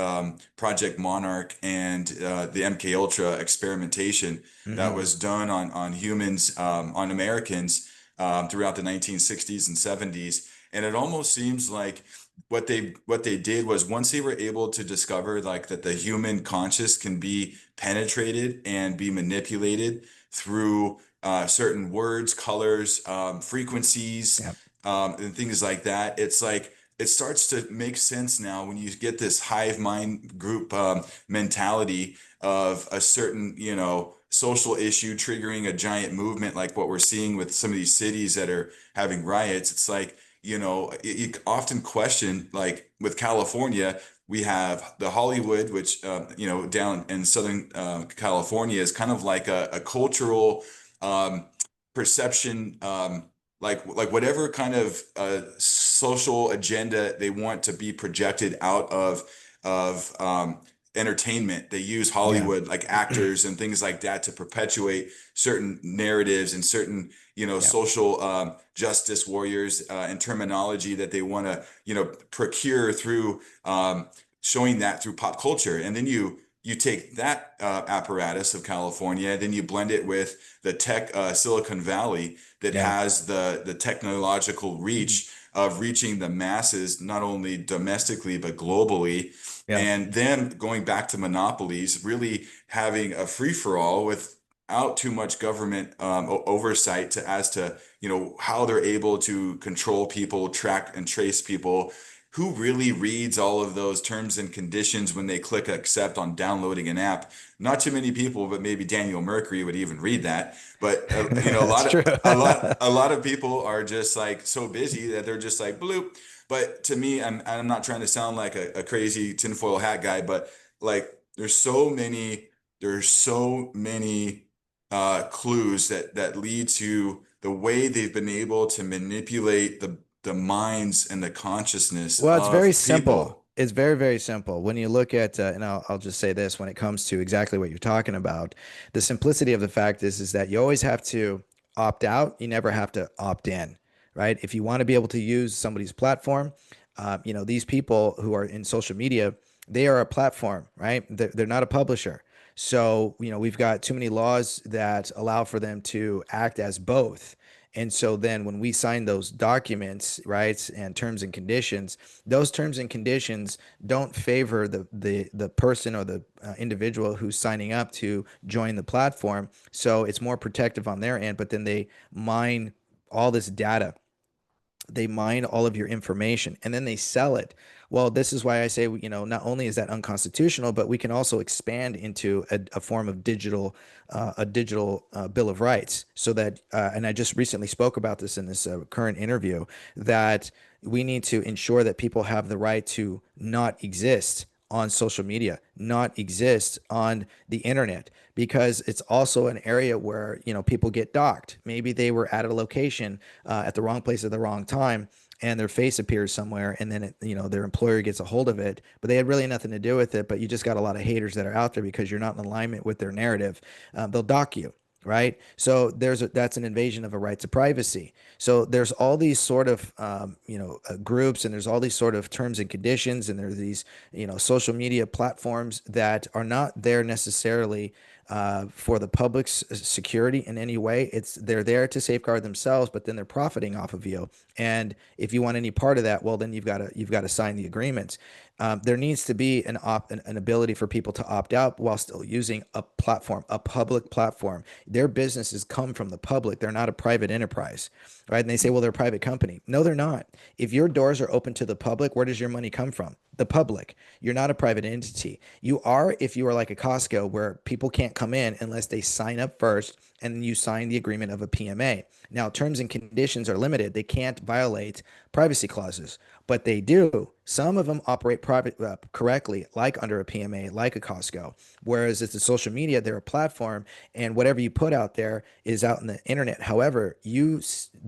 Project Monarch and the MK Ultra experimentation that Hmm. was done on humans, on Americans throughout the 1960s and 70s. And it almost seems like what they did was, once they were able to discover like that the human conscious can be penetrated and be manipulated through certain words, colors, frequencies, Yeah, and things like that. It's like it starts to make sense now when you get this hive mind group mentality of a certain, social issue triggering a giant movement, like what we're seeing with some of these cities that are having riots. It's like, you often question, like with California, we have the Hollywood, which, down in Southern California is kind of like a cultural um, perception, like whatever kind of social agenda they want to be projected out of entertainment. They use yeah, Hollywood, like actors and things like that, to perpetuate certain narratives and certain, yeah, social justice warriors and terminology that they want to, procure through showing that through pop culture. And then you take that apparatus of California, then you blend it with the tech Silicon Valley that yeah, has the technological reach of reaching the masses, not only domestically but globally. yeah. And then going back to monopolies, really having a free for all without too much government oversight as to how they're able to control people, track and trace people. Who really reads all of those terms and conditions when they click accept on downloading an app? Not too many people, but maybe Daniel Mercury would even read that. But a That's lot of true. a lot of people are just like so busy that they're just like bloop. But to me, I'm not trying to sound like a crazy tinfoil hat guy, but like there's so many clues that lead to the way they've been able to manipulate the minds and the consciousness Well, it's very of simple. people. It's very, very simple. When you look at, and I'll just say this when it comes to exactly what you're talking about, the simplicity of the fact is that you always have to opt out. You never have to opt in, right? If you want to be able to use somebody's platform, these people who are in social media, they are a platform, right? They're not a publisher. So, we've got too many laws that allow for them to act as both. And so then when we sign those documents, right, and terms and conditions, those terms and conditions don't favor the person or the individual who's signing up to join the platform. So it's more protective on their end, but then they mine all this data, they mine all of your information and then they sell it. Well, this is why I say, not only is that unconstitutional, but we can also expand into a form of a digital bill of rights. So that, and I just recently spoke about this in this current interview, that we need to ensure that people have the right to not exist on social media, not exist on the internet, because it's also an area where people get docked. Maybe they were at a location at the wrong place at the wrong time, and their face appears somewhere, and then their employer gets a hold of it, but they had really nothing to do with it. But you just got a lot of haters that are out there because you're not in alignment with their narrative. They'll dock you. Right. So that's an invasion of a right to privacy. So there's all these sort of, groups, and there's all these sort of terms and conditions, and there's these, social media platforms that are not there necessarily for the public's security in any way. They're there to safeguard themselves, but then they're profiting off of you. And if you want any part of that, well, then you've got to sign the agreements. There needs to be an ability for people to opt out while still using a platform, a public platform. Their businesses come from the public. They're not a private enterprise, right? And they say, well, they're a private company. No, they're not. If your doors are open to the public, where does your money come from? The public. You're not a private entity. You are if you are like a Costco where people can't come in unless they sign up first and then you sign the agreement of a PMA. Now, terms and conditions are limited. They can't violate privacy clauses, but they do. Some of them operate correctly, like under a PMA, like a Costco. Whereas it's a social media, they're a platform, and whatever you put out there is out in the internet. However, you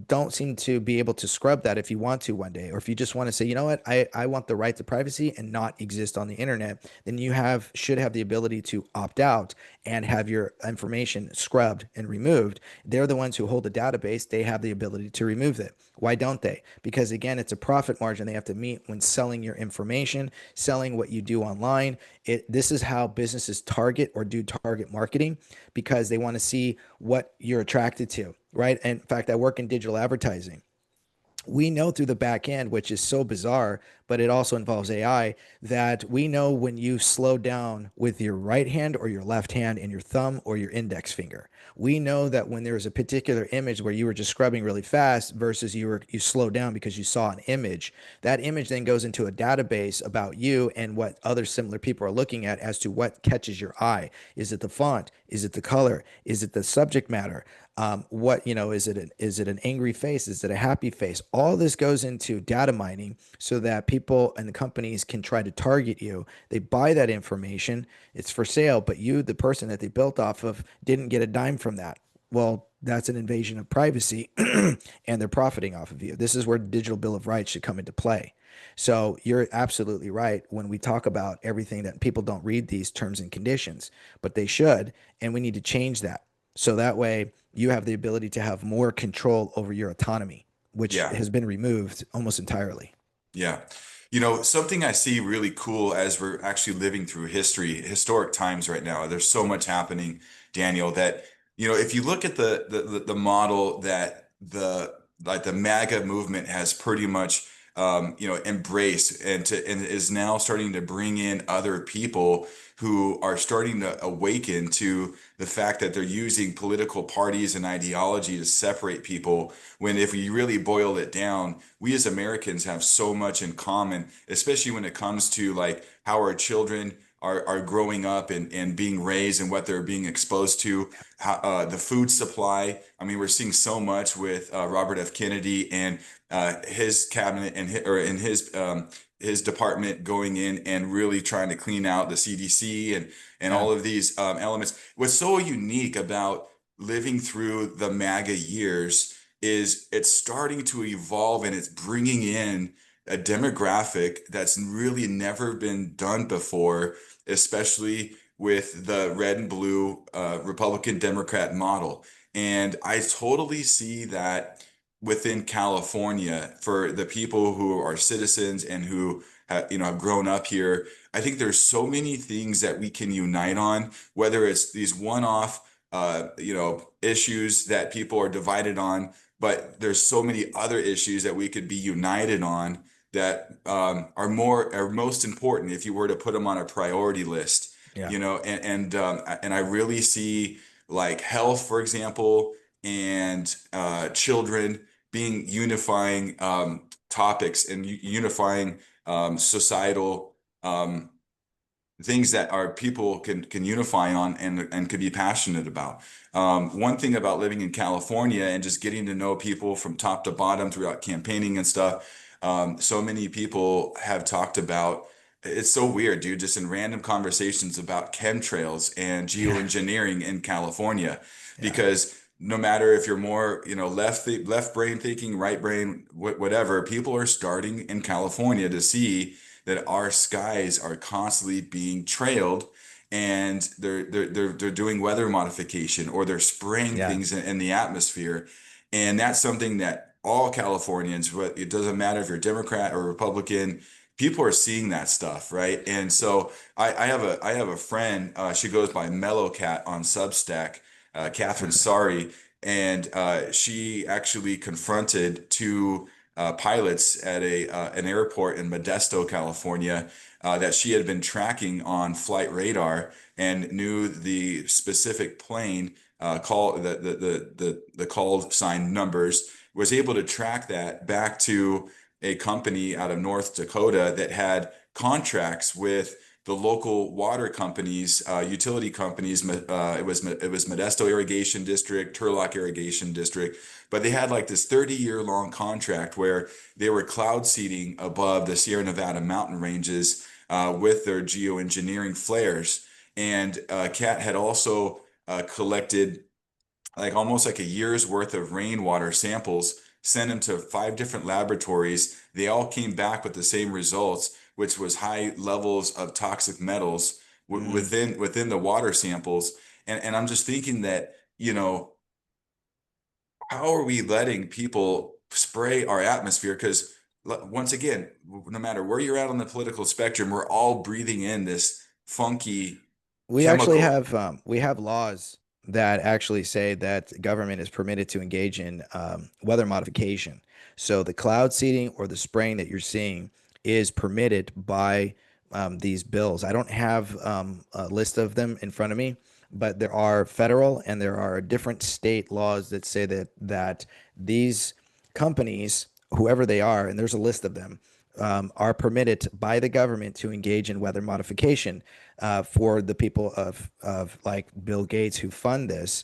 don't seem to be able to scrub that if you want to one day, or if you just want to say, you know what, I want the right to privacy and not exist on the internet, then you should have the ability to opt out and have your information scrubbed and removed. They're the ones who hold the database. They have the ability to remove it. Why don't they? Because again, it's a profit margin they have to meet when selling your information, selling what you do online. This is how businesses target or do target marketing, because they want to see what you're attracted to, right? And in fact, I work in digital advertising. We know through the back end, which is so bizarre, but it also involves AI, that we know when you slow down with your right hand or your left hand and your thumb or your index finger. We know that when there is a particular image where you were just scrubbing really fast versus you slowed down because you saw an image, that image then goes into a database about you and what other similar people are looking at as to what catches your eye. Is it the font? Is it the color? Is it the subject matter? Is it an angry face? Is it a happy face? All this goes into data mining so that people and the companies can try to target you. They buy that information, it's for sale, but you, the person that they built off of, didn't get a dime from that. Well, that's an invasion of privacy and they're profiting off of you. This is where digital bill of rights should come into play. So you're absolutely right when we talk about everything, that people don't read these terms and conditions, but they should, and we need to change that. So that way you have the ability to have more control over your autonomy, which Yeah. has been removed almost entirely. Yeah. Something I see really cool as we're actually living through historic times right now. There's so much happening, Daniel, that, if you look at the model that the MAGA movement has pretty much, embraced and is now starting to bring in other people who are starting to awaken to the fact that they're using political parties and ideology to separate people, when if we really boil it down, we as Americans have so much in common, especially when it comes to like how our children are growing up and being raised and what they're being exposed to, how, the food supply. I mean, we're seeing so much with Robert F. Kennedy and his cabinet and his department going in and really trying to clean out the CDC and all of these elements. What's so unique about living through the MAGA years is it's starting to evolve, and it's bringing in a demographic that's really never been done before, especially with the red and blue Republican Democrat model. And I totally see that within California for the people who are citizens and who have grown up here. I think there's so many things that we can unite on, whether it's these one-off issues that people are divided on, but there's so many other issues that we could be united on that are most important if you were to put them on a priority list. Yeah. And I really see like health, for example, and children being unifying topics and unifying societal things that our people can unify on and could be passionate about. One thing about living in California and just getting to know people from top to bottom throughout campaigning and stuff, so many people have talked about, it's so weird, dude, just in random conversations about chemtrails and geoengineering in California, because no matter if you're more, left brain thinking, right brain, whatever, people are starting in California to see that our skies are constantly being trailed, and they're doing weather modification, or they're spraying things in the atmosphere. And that's something that all Californians, it doesn't matter if you're Democrat or Republican, people are seeing that stuff, right? And so I have a friend. She goes by Mellow Cat on Substack, Catherine Sari, and she actually confronted two pilots at a an airport in Modesto, California, that she had been tracking on flight radar and knew the specific plane call the call sign numbers, was able to track that back to a company out of North Dakota that had contracts with the local water companies, utility companies. It was Modesto Irrigation District, Turlock Irrigation District, but they had like this 30-year long contract where they were cloud seeding above the Sierra Nevada mountain ranges with their geoengineering flares. And Cat had also collected like almost like a year's worth of rainwater samples, sent them to 5 different laboratories. They all came back with the same results, which was high levels of toxic metals Mm. within the water samples. And I'm just thinking that, how are we letting people spray our atmosphere? Because once again, no matter where you're at on the political spectrum, we're all breathing in this funky We actually chemical. have we have laws that actually say that government is permitted to engage in weather modification. So the cloud seeding or the spraying that you're seeing is permitted by these bills. I don't have a list of them in front of me, but there are federal and there are different state laws that say that these companies, whoever they are, and there's a list of them, are permitted by the government to engage in weather modification for the people of like Bill Gates who fund this.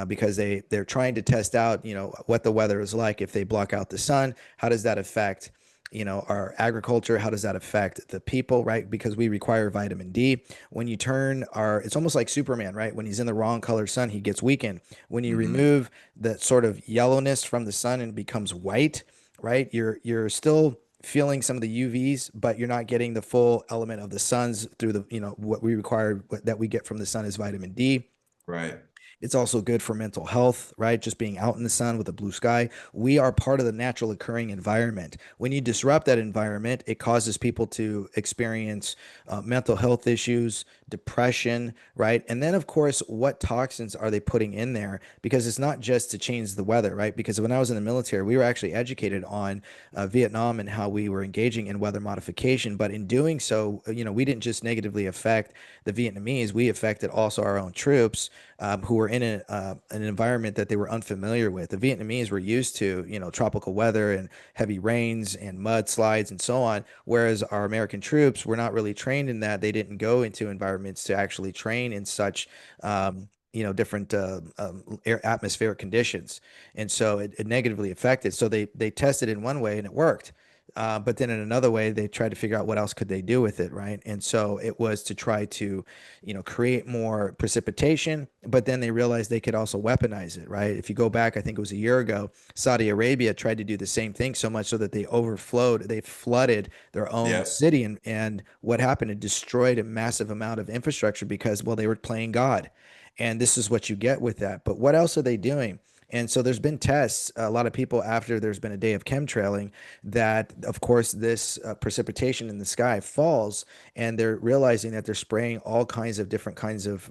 Because they're trying to test out, what the weather is like if they block out the sun. How does that affect, our agriculture? How does that affect the people, right? Because we require vitamin D. When you turn it's almost like Superman, right? When he's in the wrong color sun, he gets weakened. When you Hmm. remove that sort of yellowness from the sun and becomes white, right? You're still feeling some of the UVs, but you're not getting the full element of the suns through the, what we require, what that we get from the sun is vitamin D. Right. It's also good for mental health, right? Just being out in the sun with a blue sky. We are part of the natural occurring environment. When you disrupt that environment, it causes people to experience mental health issues, depression, right? And then, of course, what toxins are they putting in there? Because it's not just to change the weather, right? Because when I was in the military, we were actually educated on Vietnam and how we were engaging in weather modification. But in doing so, we didn't just negatively affect the Vietnamese, we affected also our own troops who were in an environment that they were unfamiliar with. The Vietnamese were used to, tropical weather and heavy rains and mudslides and so on, whereas our American troops were not really trained in that. They didn't go into environments to actually train in such different atmospheric conditions, and so it negatively affected. So they tested in one way and it worked, but then in another way they tried to figure out what else could they do with it, right? And so it was to try to, create more precipitation, but then they realized they could also weaponize it, right? If you go back, I think it was a year ago, Saudi Arabia tried to do the same thing so much so that they flooded their own Yep. city, and what happened? It destroyed a massive amount of infrastructure because, well, they were playing God. And this is what you get with that. But what else are they doing? And so there's been tests, a lot of people after there's been a day of chemtrailing, that of course this precipitation in the sky falls, and they're realizing that they're spraying all kinds of different kinds of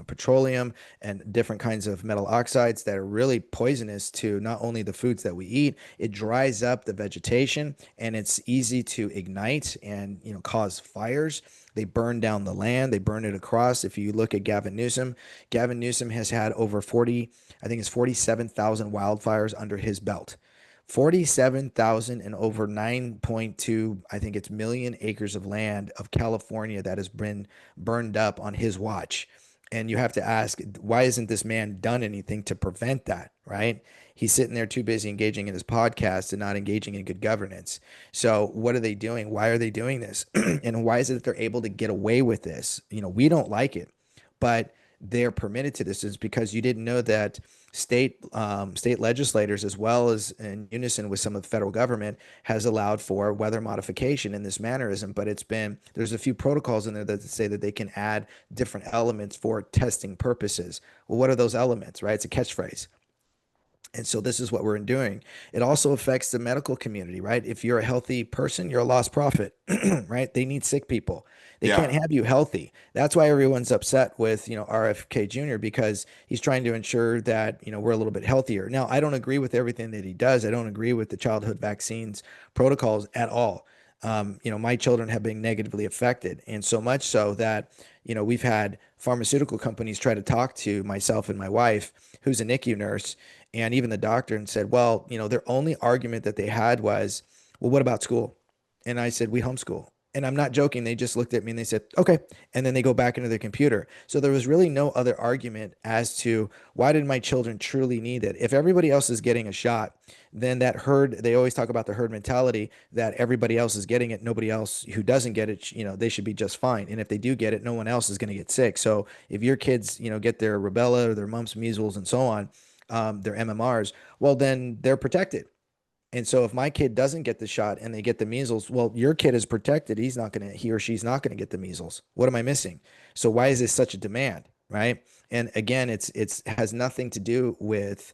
petroleum and different kinds of metal oxides that are really poisonous to not only the foods that we eat. It dries up the vegetation and it's easy to ignite and cause fires. They burn down the land, they burn it across. If you look at Gavin Newsom has had over 40, I think it's 47,000 wildfires under his belt. 47,000 and over 9.2, I think it's million acres of land of California that has been burned up on his watch. And you have to ask, why isn't this man done anything to prevent that, right? He's sitting there too busy engaging in his podcast and not engaging in good governance. So what are they doing? Why are they doing this? And why is it that they're able to get away with this? We don't like it, but they're permitted to this is because you didn't know that state legislators, as well as in unison with some of the federal government, has allowed for weather modification in this mannerism. But there's a few protocols in there that say that they can add different elements for testing purposes. Well, what are those elements, right? It's a catchphrase. And so this is what we're doing. It also affects the medical community, right? If you're a healthy person, you're a lost prophet, right? They need sick people. They can't Yeah. have you healthy. That's why everyone's upset with, RFK Jr. because he's trying to ensure that, we're a little bit healthier. Now, I don't agree with everything that he does. I don't agree with the childhood vaccines protocols at all. My children have been negatively affected, and so much so that, we've had pharmaceutical companies try to talk to myself and my wife, who's a NICU nurse, and even the doctor, and said, well, their only argument that they had was, well, what about school? And I said, we homeschool. And I'm not joking. They just looked at me and they said, okay. And then they go back into their computer. So there was really no other argument as to why did my children truly need it? If everybody else is getting a shot, then that herd, they always talk about the herd mentality that everybody else is getting it. Nobody else who doesn't get it, they should be just fine. And if they do get it, no one else is going to get sick. So if your kids, get their rubella or their mumps, measles, and so on, their MMRs, well, then they're protected. And so if my kid doesn't get the shot and they get the measles, well, your kid is protected. He or she's not going to get the measles. What am I missing? So why is this such a demand? Right. And again, it's has nothing to do with,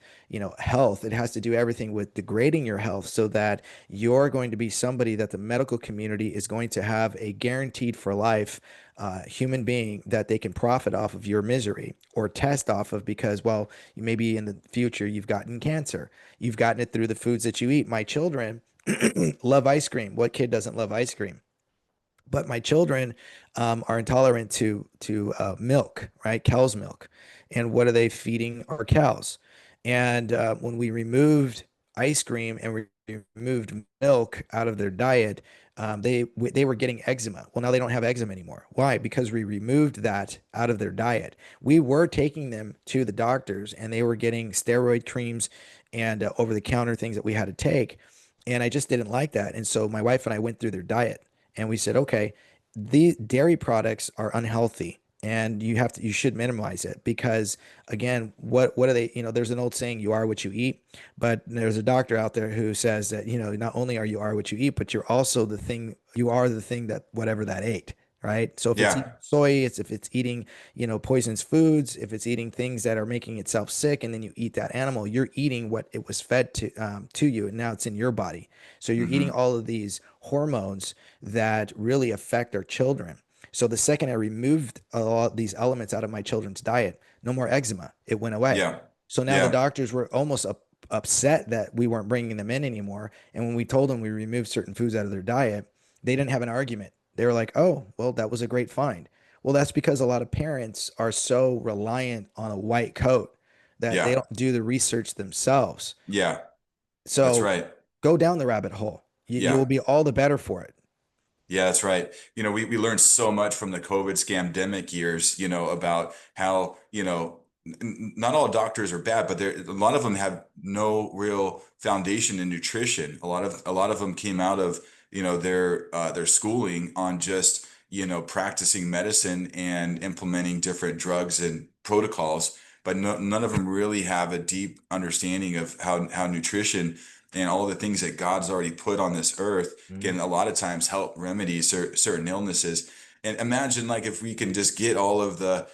health. It has to do everything with degrading your health so that you're going to be somebody that the medical community is going to have a guaranteed for life human being that they can profit off of your misery or test off of because, well, maybe in the future you've gotten cancer. You've gotten it through the foods that you eat. My children love ice cream. What kid doesn't love ice cream? But my children are intolerant to milk, right? Cow's milk. And what are they feeding our cows? And when we removed ice cream and we removed milk out of their diet, they were getting eczema. Well, now they don't have eczema anymore. Why? Because we removed that out of their diet. We were taking them to the doctors, and they were getting steroid creams and over-the-counter things that we had to take. And I just didn't like that. And so my wife and I went through their diet, and we said, okay, the dairy products are unhealthy and you should minimize it because again, what are they, there's an old saying, you are what you eat, but there's a doctor out there who says that, not only are what you eat, but you are the thing that whatever that ate. Right. So if it's Yeah. eating soy, if it's eating, poisonous foods, if it's eating things that are making itself sick, and then you eat that animal, you're eating what it was fed to you. And now it's in your body. So you're eating Hmm. all of these hormones that really affect our children. So the second I removed a lot of these elements out of my children's diet, no more eczema. It went away. Yeah. So now the Yeah. doctors were almost upset that we weren't bringing them in anymore. And when we told them we removed certain foods out of their diet, they didn't have an argument. They were like, oh, well, that was a great find. Well, that's because a lot of parents are so reliant on a white coat that they Yeah. don't do the research themselves. Yeah. That's So right. go down the rabbit hole. You will Yeah. be all the better for it. Yeah, that's right. We learned so much from the COVID scamdemic years, about how, not all doctors are bad, but a lot of them have no real foundation in nutrition. A lot of them came out of, their schooling on just, practicing medicine and implementing different drugs and protocols, but none of them really have a deep understanding of how nutrition and all the things that God's already put on this earth Mhm. can a lot of times help remedy certain illnesses. And imagine like if we can just get all of the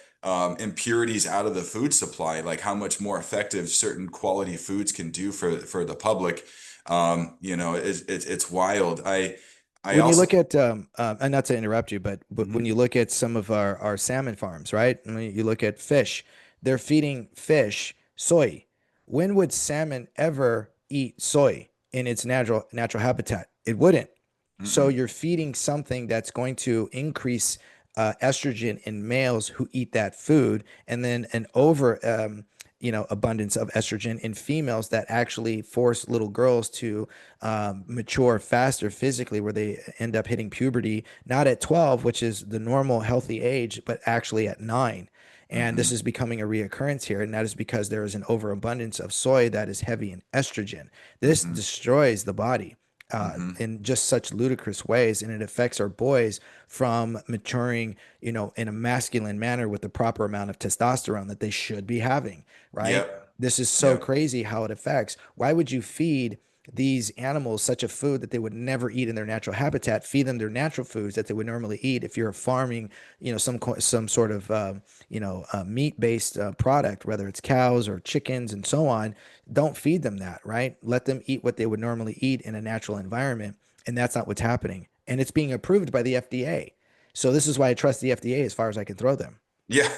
impurities out of the food supply, like how much more effective certain quality foods can do for the public. It's wild. I When you look also. at, and not to interrupt you, but when Mhm. you look at some of our salmon farms, right? I mean, you look at fish, they're feeding fish soy. When would salmon ever eat soy in its natural habitat? It wouldn't. So Mm-mm. you're feeding something that's going to increase estrogen in males who eat that food, and then an abundance of estrogen in females that actually force little girls to mature faster physically, where they end up hitting puberty not at 12, which is the normal healthy age, but actually at 9. And this Hmm. is becoming a reoccurrence here, and that is because there is an overabundance of soy that is heavy in estrogen. This Hmm. destroys the body Hmm. in just such ludicrous ways, and it affects our boys from maturing, in a masculine manner with the proper amount of testosterone that they should be having, right? Yep. This is so Yep. crazy how it affects. Why would you feed these animals such a food that they would never eat in their natural habitat, feed them their natural foods that they would normally eat. If you're farming, some sort of meat-based product, whether it's cows or chickens and so on, don't feed them that, right? Let them eat what they would normally eat in a natural environment, and that's not what's happening. And it's being approved by the FDA. So this is why I trust the FDA as far as I can throw them. Yeah.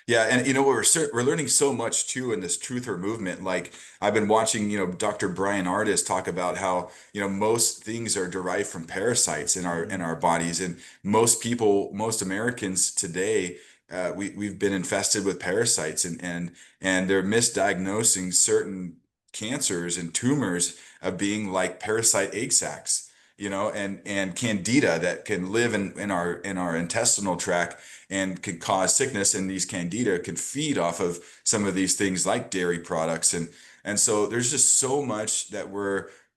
Yeah, and we're learning so much too in this truther movement. Like I've been watching, Dr. Brian Ardis talk about how, most things are derived from parasites in our bodies, and most people, most Americans today, we've been infested with parasites, and they're misdiagnosing certain cancers and tumors of being like parasite egg sacs, and candida that can live in our intestinal tract and could cause sickness. And these candida can feed off of some of these things like dairy products. And so there's just so much that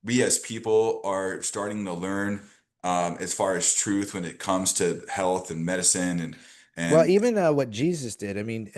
we as people are starting to learn, as far as truth when it comes to health and medicine Well, and even what Jesus did, I mean,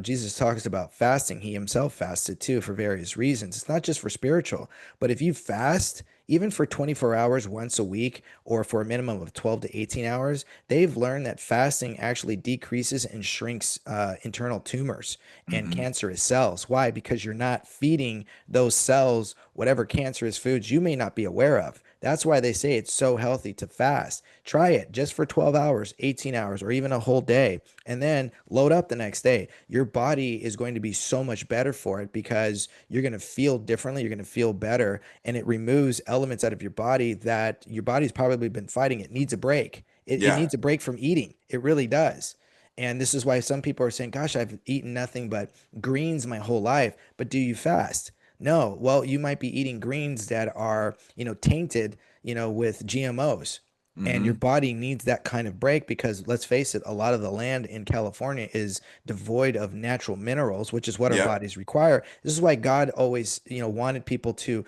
Jesus talks about fasting. He himself fasted too for various reasons. It's not just for spiritual, but if you fast, even for 24 hours once a week or for a minimum of 12 to 18 hours, they've learned that fasting actually decreases and shrinks internal tumors and Mhm. cancerous cells. Why? Because you're not feeding those cells whatever cancerous foods you may not be aware of. That's why they say it's so healthy to fast. Try it just for 12 hours, 18 hours, or even a whole day, and then load up the next day. Your body is going to be so much better for it because you're going to feel differently. You're going to feel better, and it removes elements out of your body that your body's probably been fighting. It needs a break. It Yeah, needs a break from eating. It really does. And this is why some people are saying, gosh, I've eaten nothing but greens my whole life. But do you fast? No. Well, you might be eating greens that are, tainted, with GMOs. And your hmm, body needs that kind of break because let's face it, a lot of the land in California is devoid of natural minerals, which is what our yep, bodies require. This is why God always, wanted people to,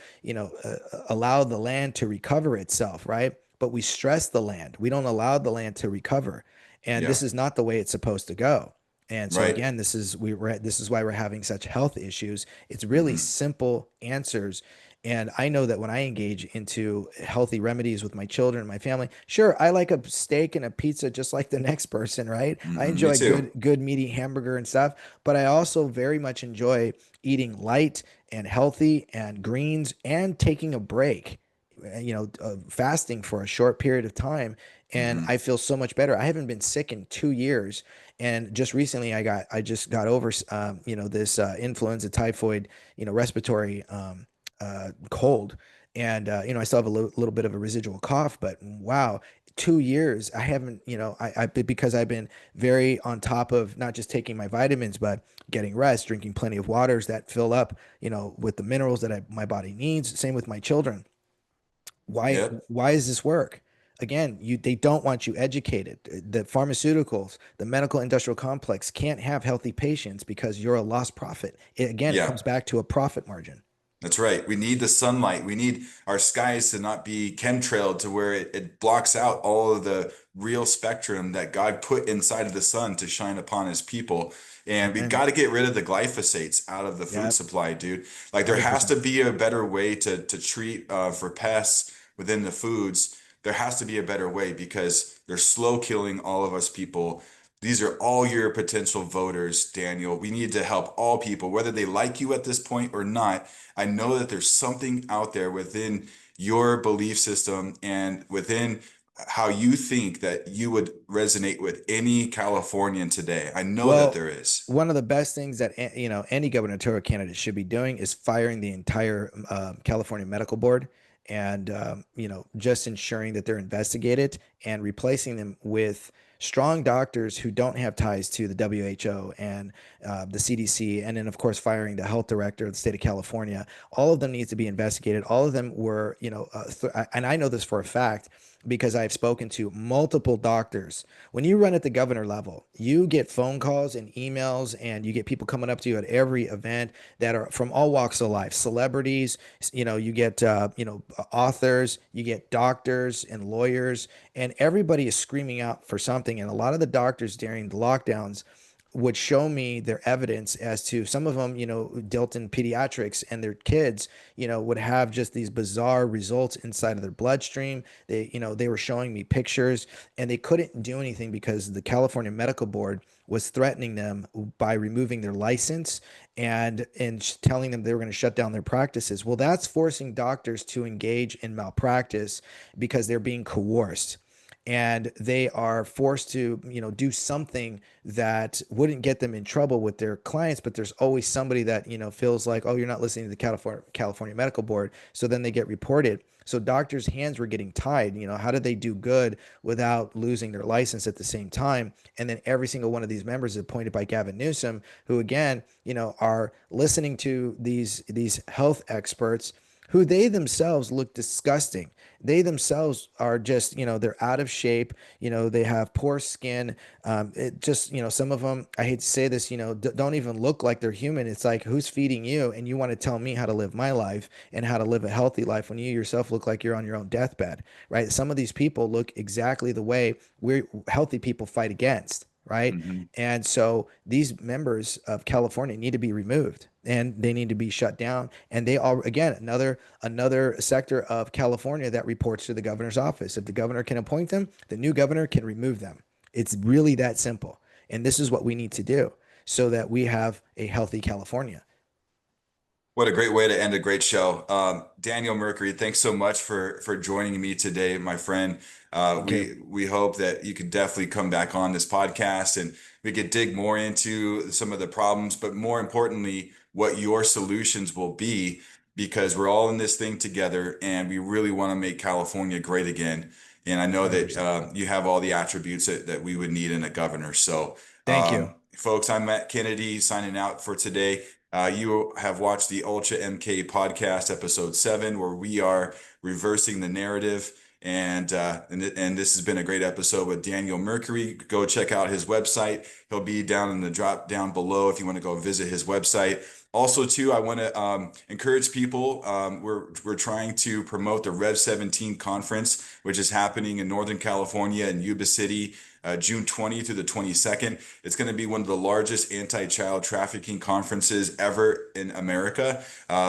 allow the land to recover itself, right? But we stress the land. We don't allow the land to recover. And yeah, this is not the way it's supposed to go. And so right, again, this is why we're having such health issues. It's really hmm, simple answers. And I know that when I engage into healthy remedies with my children and my family, sure, I like a steak and a pizza just like the next person, right? I hmm, me enjoy too. good meaty hamburger and stuff, but I also very much enjoy eating light and healthy and greens and taking a break, fasting for a short period of time. And Hmm. I feel so much better. I haven't been sick in 2 years. And just recently I just got over, this influenza, typhoid, respiratory, cold. And, I still have a little bit of a residual cough, but wow, 2 years I haven't, because I've been very on top of not just taking my vitamins, but getting rest, drinking plenty of waters that fill up, with the minerals that my body needs. Same with my children. why Yep. why does this work? Again, they don't want you educated. The pharmaceuticals, the medical industrial complex can't have healthy patients because you're a lost profit. It Yeah. comes back to a profit margin. That's right. We need the sunlight. We need our skies to not be chemtrailed to where it blocks out all of the real spectrum that God put inside of the sun to shine upon his people. And we Amen. got to get rid of the glyphosates out of the food Yeah, supply, dude. Like there has 100%. to be a better way to treat for pests within the foods. There has to be a better way because they're slow killing all of us people. These are all your potential voters, Daniel. We need to help all people, whether they like you at this point or not. I know that there's something out there within your belief system and within how you think that you would resonate with any Californian today. I know that Well, there is. one of the best things that any gubernatorial candidate should be doing is firing the entire California Medical Board and just ensuring that they're investigated and replacing them with strong doctors who don't have ties to the WHO and the CDC, and then of course firing the health director of the state of California. All of them needs to be investigated. All of them were, and I know this for a fact because I've spoken to multiple doctors. When you run at the governor level, you get phone calls and emails, and you get people coming up to you at every event that are from all walks of life, celebrities. You get authors, you get doctors and lawyers, and everybody is screaming out for something. And a lot of the doctors during the lockdowns would show me their evidence as to some of them, dealt in pediatrics, and their kids, would have just these bizarre results inside of their bloodstream. They were showing me pictures, and they couldn't do anything because the California Medical Board was threatening them by removing their license and telling them they were going to shut down their practices. Well, that's forcing doctors to engage in malpractice because they're being coerced, and they are forced to do something that wouldn't get them in trouble with their clients, but there's always somebody that feels like, oh, you're not listening to the California Medical Board, so then they get reported. So doctors' hands were getting tied. How did they do good without losing their license at the same time? And then every single one of these members is appointed by Gavin Newsom, who again are listening to these health experts who they themselves look disgusting. They themselves are just, they're out of shape. They have poor skin. It just, some of them, I hate to say this, don't even look like they're human. It's like, who's feeding you? And you want to tell me how to live my life and how to live a healthy life when you yourself look like you're on your own deathbed, right? Some of these people look exactly the way we healthy people fight against. Right. Mhm. And so these members of California need to be removed, and they need to be shut down. And they are, again, another sector of California that reports to the governor's office. If the governor can appoint them, the new governor can remove them. It's really that simple. And this is what we need to do so that we have a healthy California. What a great way to end a great show. Daniel Mercuri, thanks so much for joining me today, my friend. Okay. We hope that you could definitely come back on this podcast and we could dig more into some of the problems, but more importantly, what your solutions will be, because we're all in this thing together and we really want to make California great again. And I know that 100%. you have all the attributes that we would need in a governor. So, Thank you. folks, I'm Matt Kennedy signing out for today. You have watched the Ultra MK podcast, episode 7, where we are reversing the narrative. And this has been a great episode with Daniel Mercuri. Go check out his website. He'll be down in the drop down below if you want to go visit his website. Also, too, I want to encourage people. We're trying to promote the Rev 17 conference, which is happening in Northern California in Yuba City, June 20 through the 22nd. It's going to be one of the largest anti-child trafficking conferences ever in America,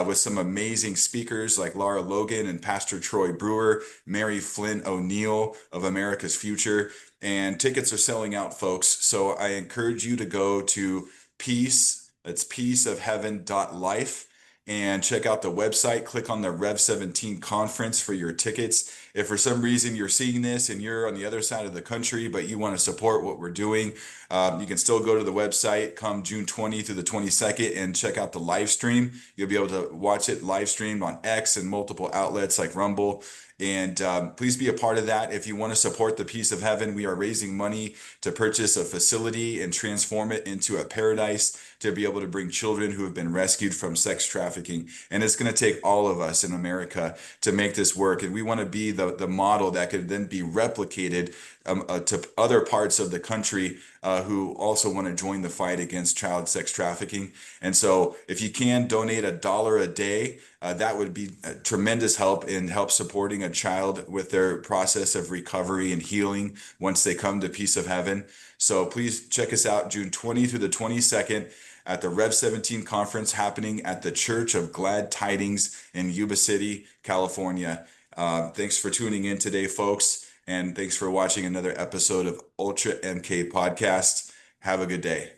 with some amazing speakers like Lara Logan and Pastor Troy Brewer, Mary Flynn O'Neill of America's Future. And tickets are selling out, folks. So I encourage you to go to peaceofheaven.life and check out the website. Click on the Rev 17 conference for your tickets. If for some reason you're seeing this and you're on the other side of the country, but you want to support what we're doing, you can still go to the website come June 20 through the 22nd and check out the live stream. You'll be able to watch it live streamed on X and multiple outlets like Rumble. And please be a part of that. If you want to support the Peace of Heaven, we are raising money to purchase a facility and transform it into a paradise to be able to bring children who have been rescued from sex trafficking. And it's going to take all of us in America to make this work. And we want to be the model that could then be replicated to other parts of the country who also want to join the fight against child sex trafficking. And so if you can donate $1 a day, that would be a tremendous help in help supporting a child with their process of recovery and healing once they come to Peace of Heaven. So please check us out June 20 through the 22nd at the Rev 17 conference happening at the Church of Glad Tidings in Yuba City, California. Thanks for tuning in today, folks. And thanks for watching another episode of Ultra MK Podcast. Have a good day.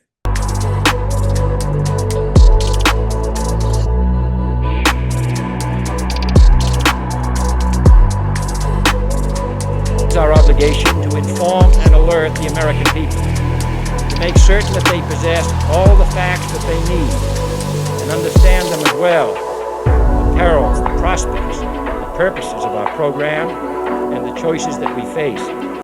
It's our obligation to inform and alert the American people, to make certain that they possess all the facts that they need and understand them as well, the perils, the prospects, the purposes of our program, and the choices that we face.